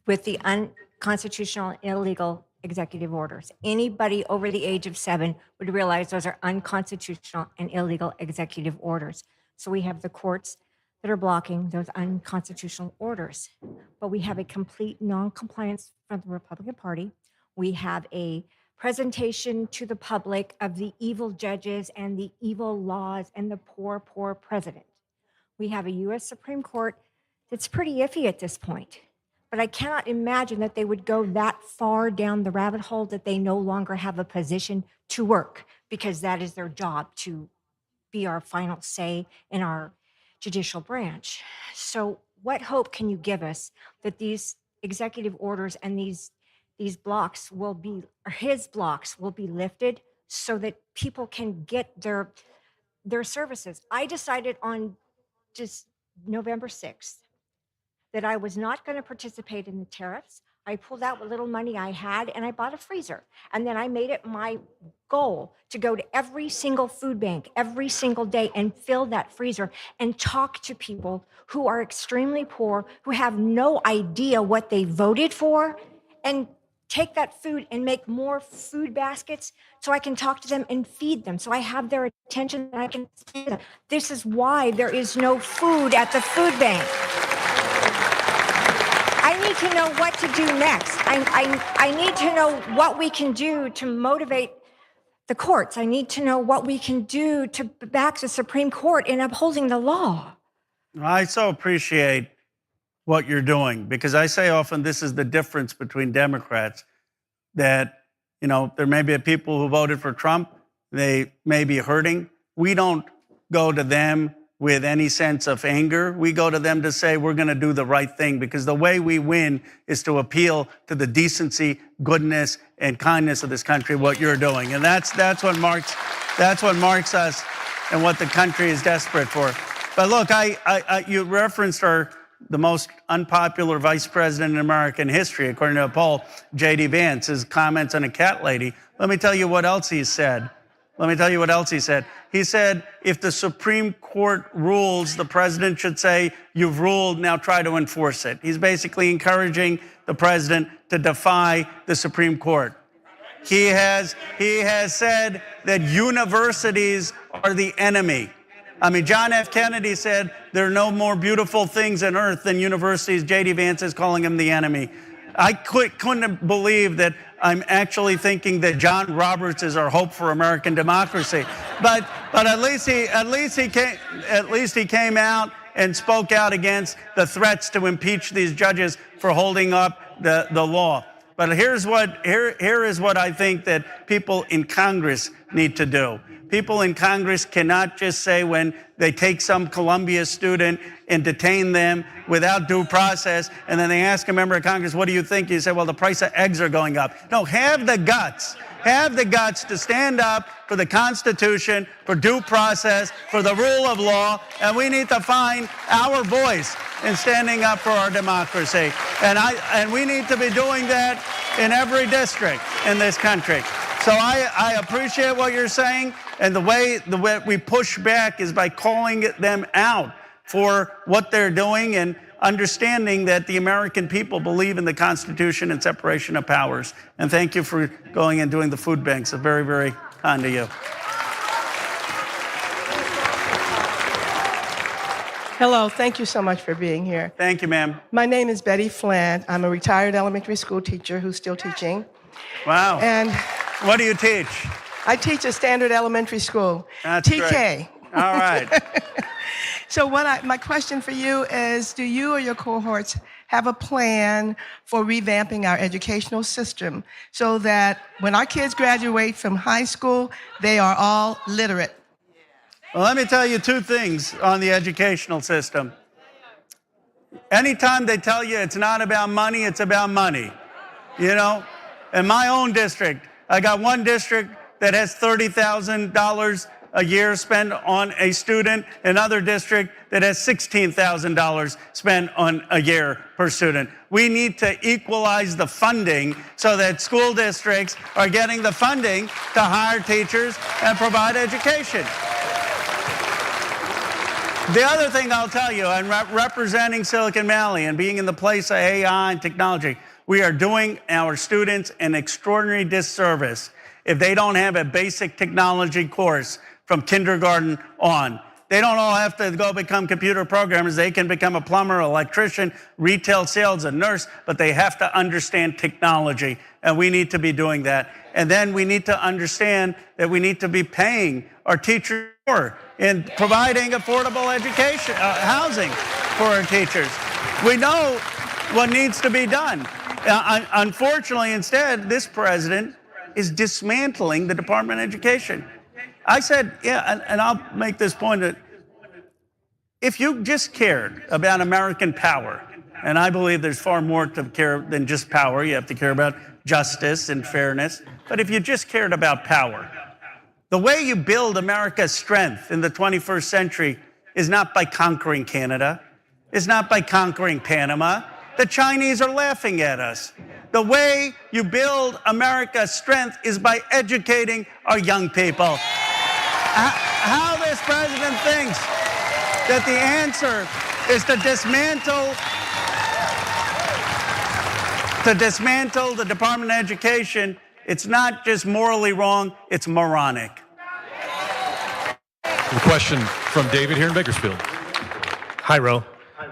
with the unconstitutional, illegal executive orders. Anybody over the age of 7 would realize those are unconstitutional and illegal executive orders. So we have the courts that are blocking those unconstitutional orders. But we have a complete non-compliance from the Republican Party. We have a presentation to the public of the evil judges and the evil laws and the poor, poor president. We have a U.S. Supreme Court that's pretty iffy at this point. But I cannot imagine that they would go that far down the rabbit hole that they no longer have a position to work, because that is their job, to be our final say in our judicial branch. So what hope can you give us that these executive orders and these blocks will be, or his blocks will be lifted so that people can get their services? I decided on just November 6th that I was not going to participate in the tariffs. I pulled out what little money I had and I bought a freezer. And then I made it my goal to go to every single food bank every single day and fill that freezer and talk to people who are extremely poor, who have no idea what they voted for, and take that food and make more food baskets so I can talk to them and feed them, so I have their attention and I can feed them. This is why there is no food at the food bank. I need to know what to do next. I need to know what we can do to motivate the courts. I need to know what we can do to back the Supreme Court in upholding the law. I so appreciate what you're doing, because I say often this is the difference between Democrats, that, you know, there may be people who voted for Trump, they may be hurting. We don't go to them with any sense of anger. We go to them to say we're going to do the right thing, because the way we win is to appeal to the decency, goodness, and kindness of this country, what you're doing. And that's what marks us and what the country is desperate for. But look, you referenced the most unpopular vice president in American history, according to a poll, J.D. Vance, his comments on a cat lady. Let me tell you what else he said. He said, if the Supreme Court rules, the president should say, you've ruled, now try to enforce it. He's basically encouraging the president to defy the Supreme Court. He has said that universities are the enemy. I mean, John F. Kennedy said there are no more beautiful things on earth than universities. J.D. Vance is calling them the enemy. I couldn't believe that I'm actually thinking that John Roberts is our hope for American democracy. But at least he came out and spoke out against the threats to impeach these judges for holding up the law. But here is what I think that people in Congress need to do. People in Congress cannot just say when they take some Columbia student and detain them without due process, and then they ask a member of Congress, what do you think? You say, well, the price of eggs are going up. No, have the guts to stand up for the Constitution, for due process, for the rule of law, and we need to find our voice in standing up for our democracy. And we need to be doing that in every district in this country. So I appreciate what you're saying, and the way we push back is by calling them out for what they're doing and understanding that the American people believe in the Constitution and separation of powers. And thank you for going and doing the food banks. It's very, very kind of you. Hello, thank you so much for being here. Thank you, ma'am. My name is Betty Flynn. I'm a retired elementary school teacher who's still teaching. Wow. And what do you teach? I teach a standard elementary school. That's TK. Great. All right. So my question for you is, do you or your cohorts have a plan for revamping our educational system so that when our kids graduate from high school, they are all literate? Well, let me tell you two things on the educational system. Anytime they tell you it's not about money, it's about money. You know, in my own district, I got one district that has $30,000 a year spent on a student, another district that has $16,000 spent on a year per student. We need to equalize the funding so that school districts are getting the funding to hire teachers and provide education. The other thing I'll tell you, I'm representing Silicon Valley and being in the place of AI and technology, we are doing our students an extraordinary disservice if they don't have a basic technology course from kindergarten on. They don't all have to go become computer programmers. They can become a plumber, electrician, retail sales, a nurse, but they have to understand technology, and we need to be doing that. And then we need to understand that we need to be paying our teachers more in providing affordable education, housing for our teachers. We know what needs to be done. Unfortunately, instead, this president is dismantling the Department of Education. I said, yeah, and I'll make this point that if you just cared about American power, and I believe there's far more to care than just power, you have to care about justice and fairness, but if you just cared about power, the way you build America's strength in the 21st century is not by conquering Canada, is not by conquering Panama. The Chinese are laughing at us. The way you build America's strength is by educating our young people. How this president thinks that the answer is to dismantle the Department of Education, it's not just morally wrong, it's moronic. A question from David here in Bakersfield. Hi, Ro.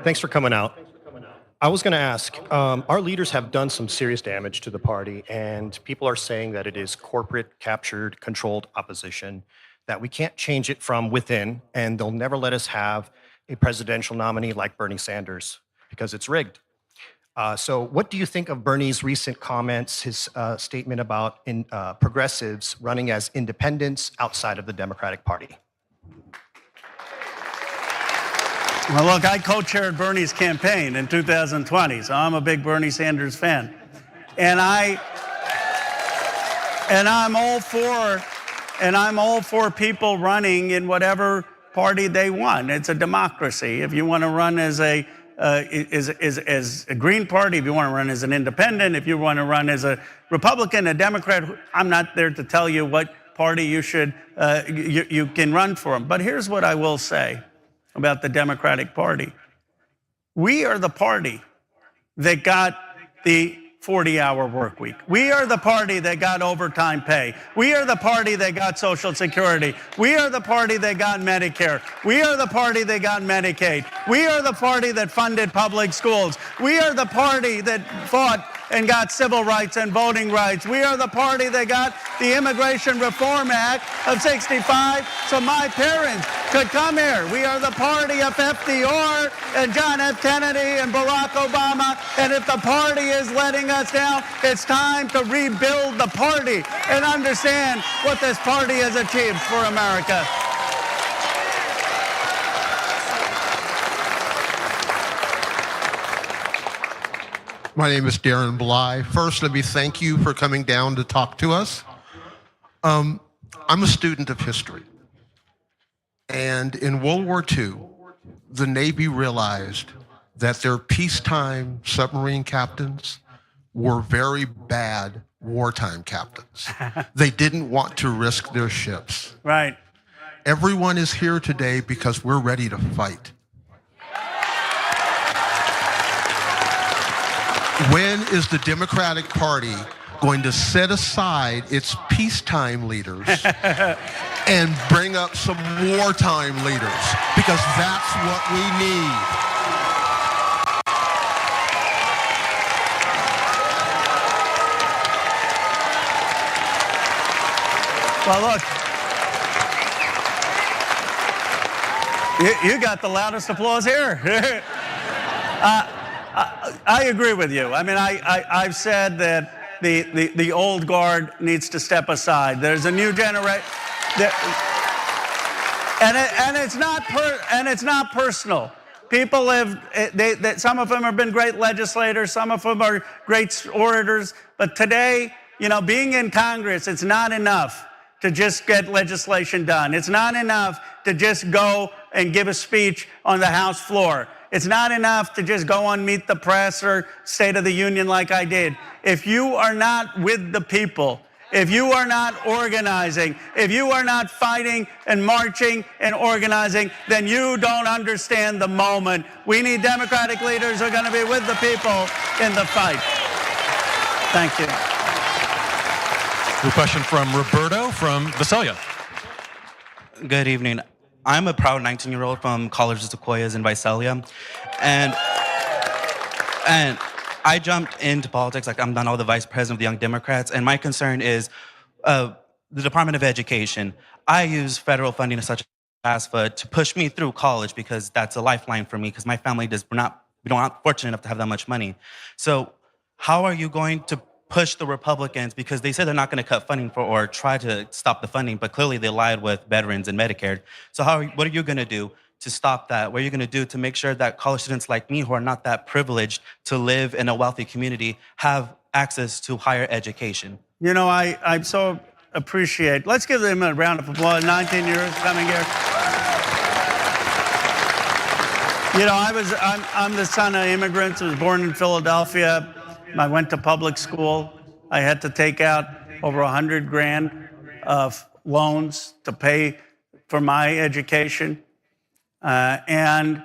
Thanks for coming out. I was going to ask, our leaders have done some serious damage to the party, and people are saying that it is corporate, captured, controlled opposition, that we can't change it from within, and they'll never let us have a presidential nominee like Bernie Sanders because it's rigged. So what do you think of Bernie's recent comments, his statement about progressives running as independents outside of the Democratic Party? Well, look, I co-chaired Bernie's campaign in 2020, so I'm a big Bernie Sanders fan. And I'm all for people running in whatever party they want. It's a democracy. If you want to run as a Green Party, if you want to run as an independent, if you want to run as a Republican, a Democrat, I'm not there to tell you what party you should you can run for them. But here's what I will say about the Democratic Party. We are the party that got the 40-hour work week. We are the party that got overtime pay. We are the party that got Social Security. We are the party that got Medicare. We are the party that got Medicaid. We are the party that funded public schools. We are the party that fought and got civil rights and voting rights. We are the party that got the Immigration Reform Act of 65 so my parents could come here. We are the party of FDR and John F. Kennedy and Barack Obama. And if the party is letting us down, it's time to rebuild the party and understand what this party has achieved for America. My name is Darren Bly. First, let me thank you for coming down to talk to us. I'm a student of history. And in World War II, the Navy realized that their peacetime submarine captains were very bad wartime captains. They didn't want to risk their ships. Right. Everyone is here today because we're ready to fight. When is the Democratic Party going to set aside its peacetime leaders and bring up some wartime leaders? Because that's what we need. Well, look, you got the loudest applause here. I agree with you. I mean, I've said that the old guard needs to step aside. There's a new generation, and it's not personal. People have some of them have been great legislators, some of them are great orators, but today, you know, being in Congress, it's not enough to just get legislation done. It's not enough to just go and give a speech on the House floor. It's not enough to just go on Meet the Press or State of the Union like I did. If you are not with the people, if you are not organizing, if you are not fighting and marching and organizing, then you don't understand the moment. We need Democratic leaders who are going to be with the people in the fight. Thank you. A question from Roberto from Visalia. Good evening. I'm a proud 19-year-old from College of Sequoias in Visalia, and I jumped into politics like I'm now the vice president of the Young Democrats, and my concern is the Department of Education. I use federal funding such as FAFSA to push me through college because that's a lifeline for me because my family we're not fortunate enough to have that much money. So how are you going to push the Republicans, because they said they're not going to cut funding for or try to stop the funding, but clearly they lied with veterans and Medicare. So what are you going to do to stop that? What are you going to do to make sure that college students like me who are not that privileged to live in a wealthy community have access to higher education? You know, I so appreciate, let's give them a round of applause, 19 years coming here. You know, I'm the son of immigrants. I was born in Philadelphia. I went to public school. I had to take out over $100,000 of loans to pay for my education. And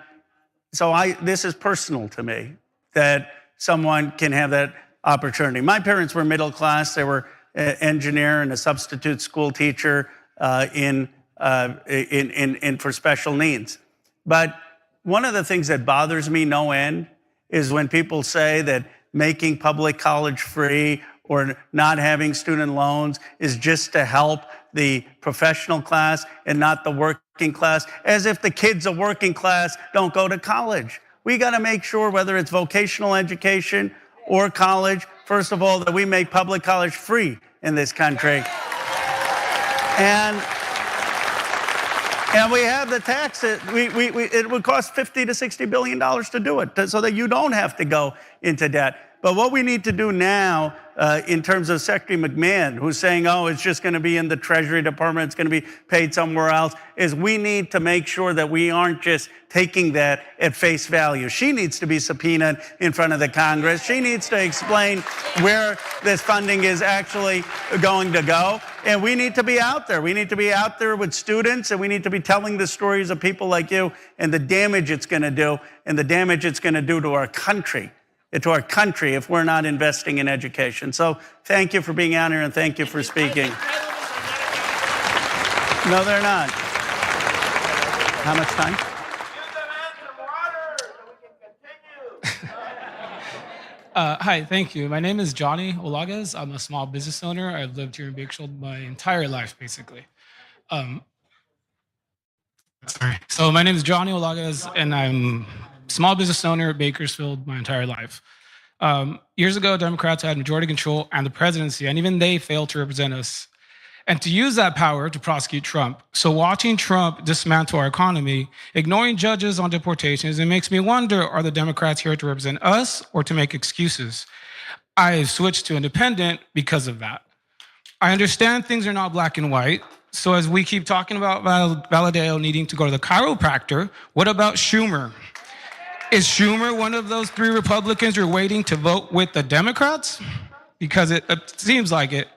so this is personal to me, that someone can have that opportunity. My parents were middle class. They were an engineer and a substitute school teacher for special needs. But one of the things that bothers me no end is when people say that making public college free or not having student loans is just to help the professional class and not the working class, as if the kids of working class don't go to college. We got to make sure, whether it's vocational education or college, first of all, that we make public college free in this country. And we have the tax. It would cost $50 to $60 billion to do it, so that you don't have to go into debt. But what we need to do now, in terms of Secretary McMahon, who's saying, oh, it's just going to be in the Treasury Department, it's going to be paid somewhere else, is we need to make sure that we aren't just taking that at face value. She needs to be subpoenaed in front of the Congress. She needs to explain where this funding is actually going to go. And we need to be out there. We need to be out there with students, and we need to be telling the stories of people like you and the damage it's going to do, and the damage it's going to do to our country. If we're not investing in education. So thank you for being out here, and thank you for speaking. No, they're not. How much time? Hi, thank you. My name is Johnny Olagas. I'm a small business owner. I've lived here in Bakersfield my entire life, basically. So my name is Johnny Olagas, and I'm a small business owner at Bakersfield my entire life. Years ago, Democrats had majority control and the presidency, and even they failed to represent us and to use that power to prosecute Trump. So watching Trump dismantle our economy, ignoring judges on deportations, it makes me wonder, are the Democrats here to represent us or to make excuses? I switched to independent because of that. I understand things are not black and white. So as we keep talking about Valadao needing to go to the chiropractor, what about Schumer? Is Schumer one of those 3 Republicans you're waiting to vote with the Democrats? Because it seems like it.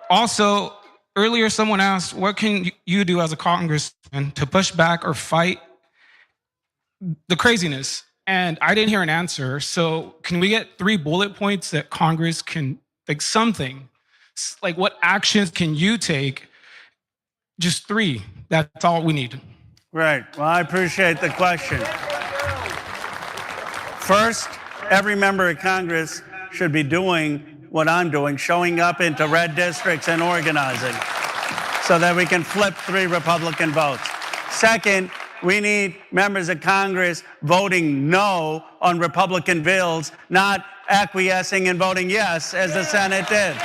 Also, earlier someone asked, what can you do as a congressman to push back or fight the craziness? And I didn't hear an answer. So can we get 3 bullet points that Congress can, like something, like what actions can you take? Just 3, that's all we need. Right, well, I appreciate the question. First, every member of Congress should be doing what I'm doing, showing up into red districts and organizing so that we can flip 3 Republican votes. Second, we need members of Congress voting no on Republican bills, not acquiescing and voting yes, as the Senate did.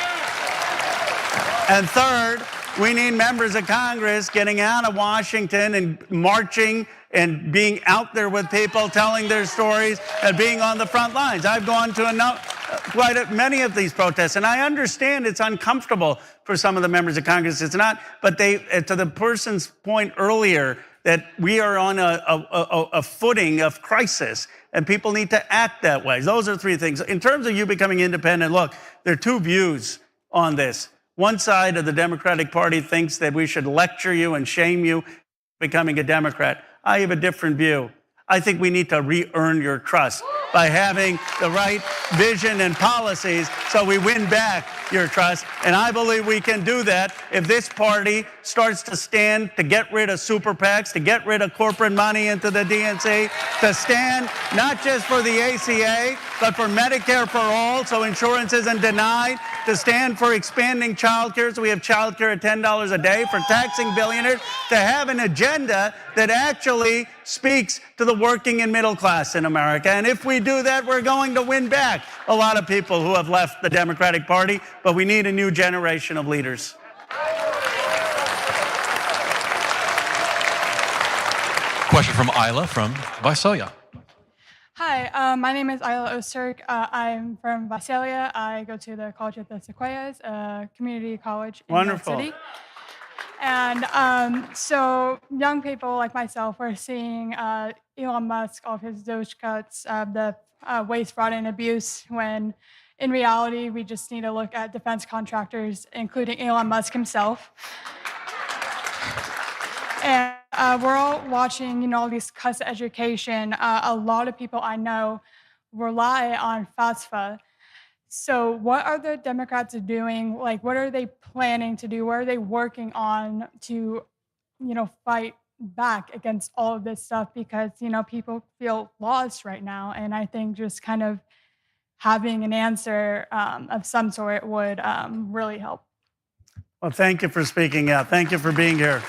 And third, we need members of Congress getting out of Washington and marching and being out there with people, telling their stories, and being on the front lines. I've gone to quite many of these protests, and I understand it's uncomfortable for some of the members of Congress. It's not, but they, to the person's point earlier, that we are on a footing of crisis, and people need to act that way. Those are 3 things. In terms of you becoming independent, look, there are 2 views on this. One side of the Democratic Party thinks that we should lecture you and shame you becoming a Democrat. I have a different view. I think we need to re-earn your trust by having the right vision and policies so we win back your trust. And I believe we can do that if this party starts to stand to get rid of super PACs, to get rid of corporate money into the DNC, to stand not just for the ACA, but for Medicare for all so insurance isn't denied, to stand for expanding child care so we have child care at $10 a day, for taxing billionaires, to have an agenda that actually speaks to the working and middle class in America. And if we do that, we're going to win back a lot of people who have left the Democratic Party, but we need a new generation of leaders. Question from Isla from Visalia. Hi, my name is Isla Osterk. I'm from Visalia. I go to the College of the Sequoias, a community college in New York City. And so young people like myself are seeing Elon Musk, all of his Doge cuts, the waste, fraud, and abuse, when in reality, we just need to look at defense contractors, including Elon Musk himself. And we're all watching, all these cuts to education. A lot of people I know rely on FAFSA. So what are the Democrats doing? Like, what are they planning to do? What are they working on to, fight back against all of this stuff? Because, people feel lost right now. And I think just kind of having an answer of some sort would really help. Well, thank you for speaking out. Thank you for being here.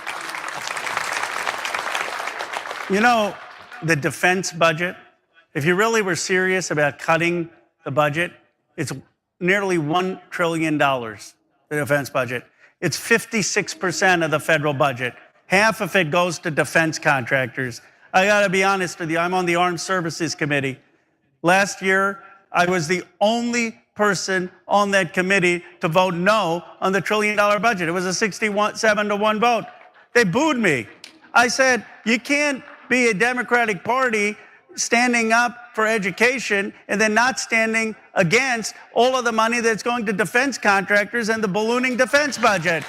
The defense budget, if you really were serious about cutting the budget, it's nearly $1 trillion, the defense budget. It's 56% of the federal budget. Half of it goes to defense contractors. I gotta be honest with you, I'm on the Armed Services Committee. Last year, I was the only person on that committee to vote no on the $1 trillion budget. It was a 7-to-1 vote. They booed me. I said, you can't be a Democratic Party standing up for education and then not standing against all of the money that's going to defense contractors and the ballooning defense budget.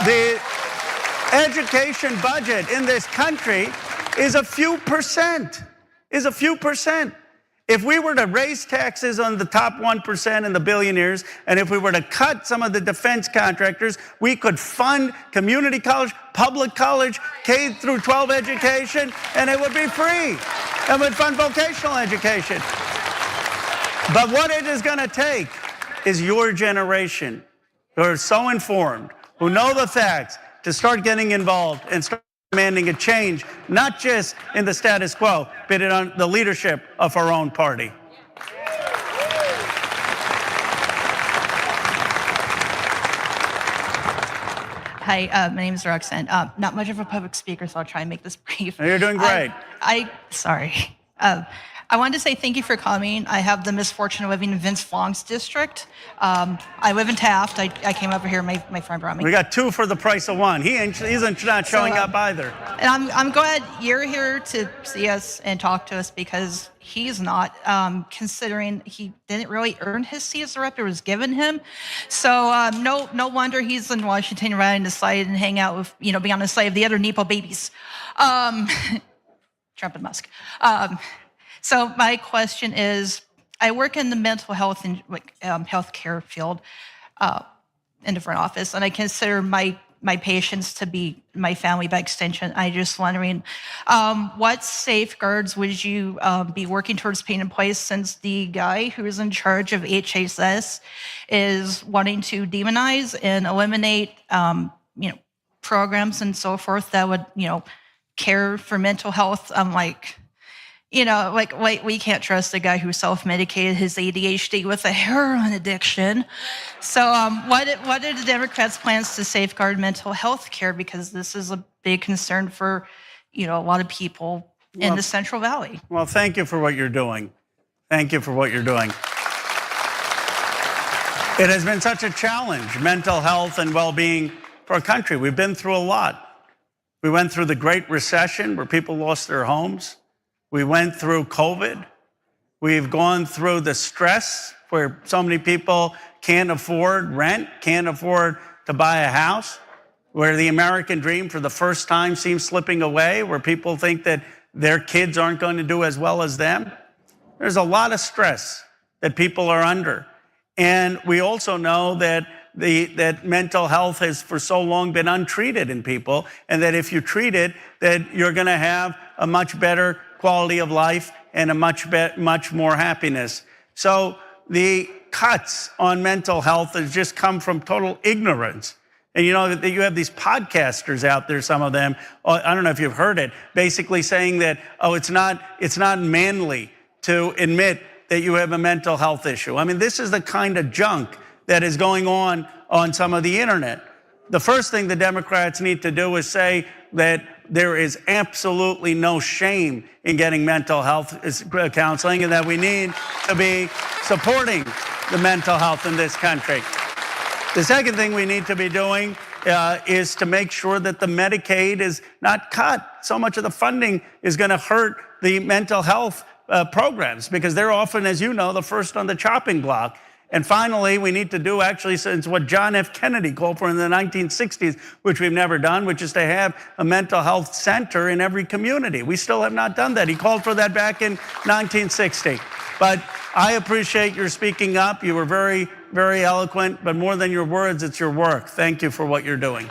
The education budget in this country is a few percent, If we were to raise taxes on the top 1% and the billionaires, and if we were to cut some of the defense contractors, we could fund community college, public college, K through 12 education, and it would be free. And we'd fund vocational education. But what it is going to take is your generation who are so informed, who know the facts, to start getting involved and start demanding a change, not just in the status quo, but in the leadership of our own party. Hi, my name is Roxanne. Not much of a public speaker, so I'll try and make this brief. You're doing great. Sorry. I wanted to say thank you for coming. I have the misfortune of living in Vince Vong's district. I live in Taft. I came over here. My friend brought me. We got two for the price of one. He's not showing up either. And I'm glad you're here to see us and talk to us because he's not, considering he didn't really earn his seat as a rep. It was given him. So no wonder he's in Washington riding the side and hang out with, be on the side of the other Nepo babies. Trump and Musk. So my question is, I work in the mental health and healthcare field in a different office, and I consider my patients to be my family by extension. I just wondering, what safeguards would you be working towards putting in place since the guy who is in charge of HHS is wanting to demonize and eliminate, programs and so forth that would, care for mental health? I'm like, we can't trust a guy who self-medicated his ADHD with a heroin addiction. So what are the Democrats' plans to safeguard mental health care? Because this is a big concern for, a lot of people in the Central Valley. Well, thank you for what you're doing. Thank you for what you're doing. It has been such a challenge, mental health and well-being for our country. We've been through a lot. We went through the Great Recession where people lost their homes. We went through COVID. We've gone through the stress where so many people can't afford rent, can't afford to buy a house, where the American dream for the first time seems slipping away, where people think that their kids aren't going to do as well as them. There's a lot of stress that people are under. And we also know that that mental health has for so long been untreated in people, and that if you treat it, that you're going to have a much better quality of life and a much more happiness. So the cuts on mental health has just come from total ignorance. And you have these podcasters out there, some of them, I don't know if you've heard it, basically saying that, it's not manly to admit that you have a mental health issue. I mean, this is the kind of junk that is going on some of the internet. The first thing the Democrats need to do is say that there is absolutely no shame in getting mental health counseling, and that we need to be supporting the mental health in this country. The second thing we need to be doing is to make sure that the Medicaid is not cut. So much of the funding is going to hurt the mental health programs because they're often, as you know, the first on the chopping block. And finally, we need to do since what John F. Kennedy called for in the 1960s, which we've never done, which is to have a mental health center in every community. We still have not done that. He called for that back in 1960. But I appreciate your speaking up. You were very, very eloquent, but more than your words, it's your work. Thank you for what you're doing.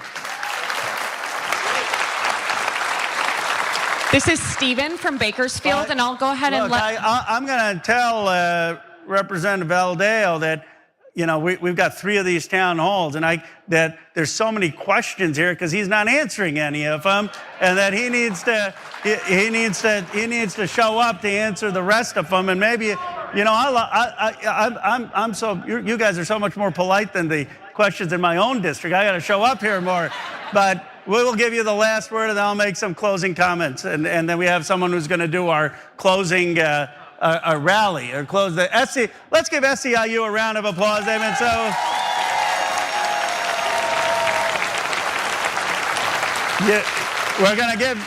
This is Stephen from Bakersfield, and I'll go ahead and I'm going to tell Representative Valadeo that we've got 3 of these town halls, and that there's so many questions here because he's not answering any of them, and that he needs to show up to answer the rest of them. And maybe you guys are so much more polite than the questions in my own district. I got to show up here more, but we will give you the last word, and then I'll make some closing comments, and then we have someone who's going to do our closing. A rally or close the SC. Let's give SEIU a round of applause. They've been so. We're going to give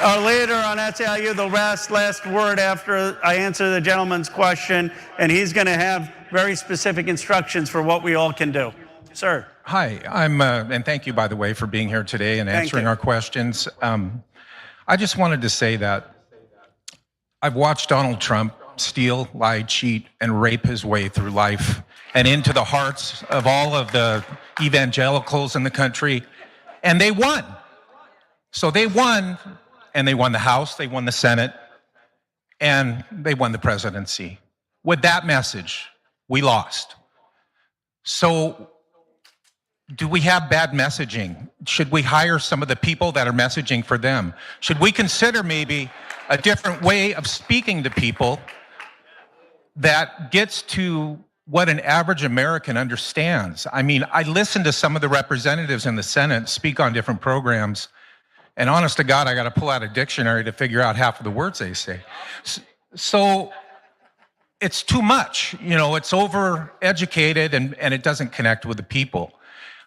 our leader on SEIU the last word after I answer the gentleman's question, and he's going to have very specific instructions for what we all can do. Sir. Hi, and thank you, by the way, for being here today and answering our questions. I just wanted to say that I've watched Donald Trump steal, lie, cheat, and rape his way through life and into the hearts of all of the evangelicals in the country, and they won. So they won, and they won the House, they won the Senate, and they won the presidency. with that message, we lost. So do we have bad messaging? Should we hire some of the people that are messaging for them? Should we consider maybe a different way of speaking to people that gets to what an average American understands? I mean, I listen to some of the representatives in the Senate speak on different programs, and honest to God, I got to pull out a dictionary to figure out half of the words they say. So it's too much, you know, it's over-educated and it doesn't connect with the people.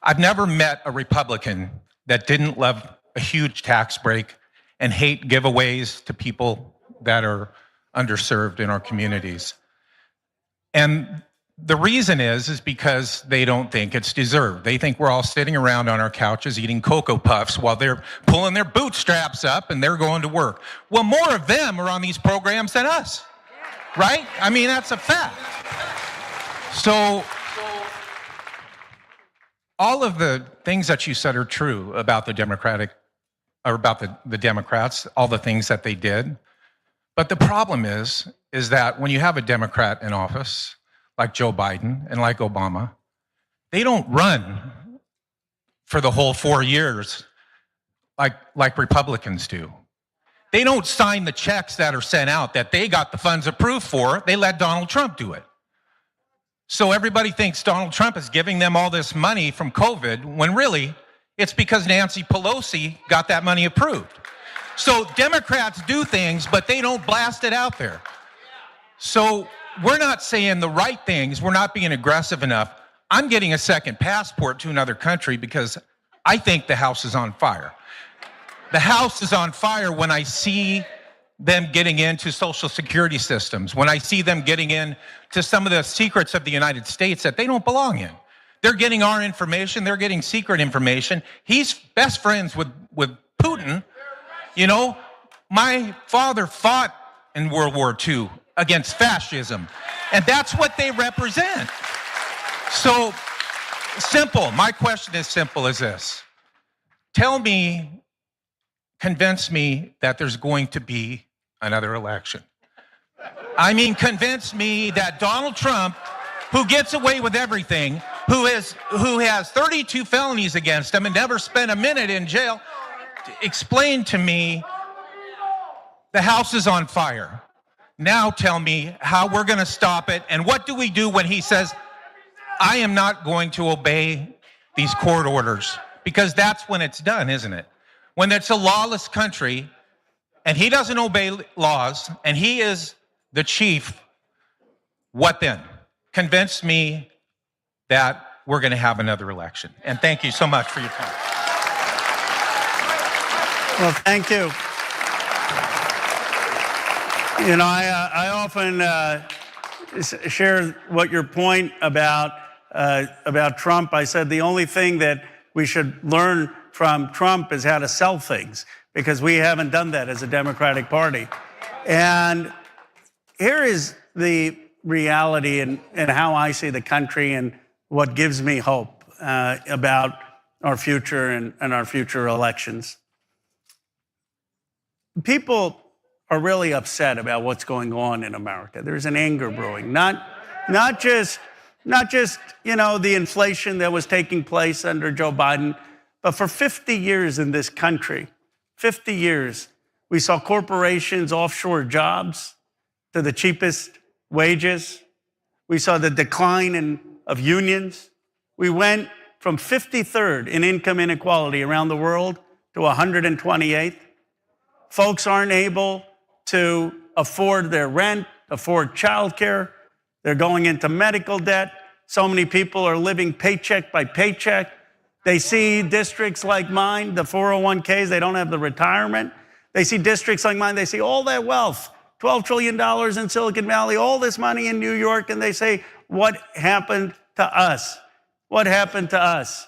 I've never met a Republican that didn't love a huge tax break and hate giveaways to people that are underserved in our communities. And the reason is because they don't think it's deserved. They think we're all sitting around on our couches eating Cocoa Puffs while they're pulling their bootstraps up and they're going to work. Well, more of them are on these programs than us, right? I mean, that's a fact. So all of the things that you said are true about the Democratic, or about the Democrats, all the things that they did. But the problem is that when you have a Democrat in office, like Joe Biden and like Obama, they don't run for the whole 4 years like Republicans do. They don't sign the checks that are sent out that they got the funds approved for. They let Donald Trump do it. So everybody thinks Donald Trump is giving them all this money from COVID, when really it's because Nancy Pelosi got that money approved. So Democrats do things, but they don't blast it out there. So we're not saying the right things. We're not being aggressive enough. I'm getting a second passport to another country because I think the house is on fire. The house is on fire when I see them getting into social security systems, when I see them getting into some of the secrets of the United States that they don't belong in. They're getting our information. They're getting secret information. He's best friends with Putin. You know, my father fought in World War II against fascism, and that's what they represent. So simple. My question is simple as this. Tell me, convince me that there's going to be another election. I mean, convince me that Donald Trump, who gets away with everything, who has 32 felonies against him and never spent a minute in jail, explain to me the house is on fire. Now tell me how we're going to stop it, and what do we do when he says, I am not going to obey these court orders? Because that's when it's done, isn't it? When it's a lawless country and he doesn't obey laws and he is the chief, what then? Convince me that we're going to have another election. And thank you so much for your time. Well, thank you. You know, I often share what your point about Trump. I said the only thing that we should learn from Trump is how to sell things, because we haven't done that as a Democratic Party. And here is the reality and how I see the country and what gives me hope about our future and our future elections. People are really upset about what's going on in America. There's an anger brewing, not just you know, the inflation that was taking place under Joe Biden, but for 50 years in this country, 50 years, we saw corporations offshore jobs to the cheapest wages. We saw the decline of unions. We went from 53rd in income inequality around the world to 128th. Folks aren't able to afford their rent, afford childcare. They're going into medical debt. So many people are living paycheck by paycheck. They see districts like mine, the 401ks, they don't have the retirement. They see districts like mine, they see all that wealth, $12 trillion in Silicon Valley, all this money in New York, and they say, what happened to us? What happened to us?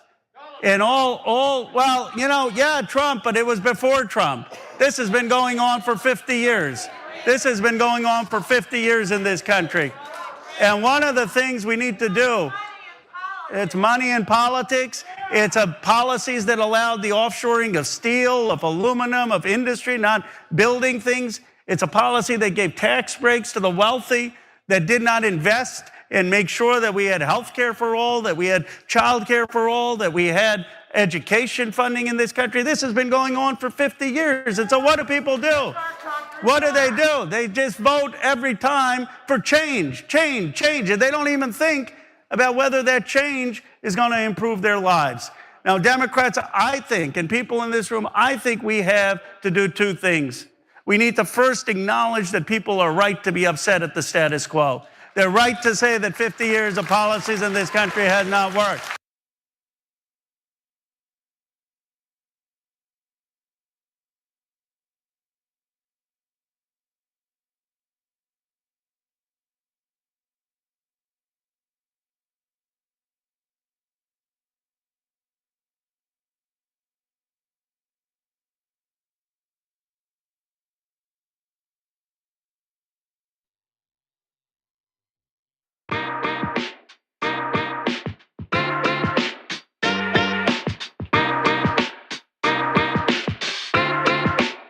And well, you know, yeah, Trump, but it was before Trump. This has been going on for 50 years. This has been going on for 50 years in this country. And one of the things we need to do, it's money in politics. It's policies that allowed the offshoring of steel, of aluminum, of industry, not building things. It's a policy that gave tax breaks to the wealthy, that did not invest and make sure that we had health care for all, that we had child care for all, that we had education funding in this country. This has been going on for 50 years. And so what do people do? What do? They just vote every time for change. And they don't even think about whether that change is going to improve their lives. Now, Democrats, I think, and people in this room, I think we have to do two things. We need to first acknowledge that people are right to be upset at the status quo. They're right to say that 50 years of policies in this country has not worked.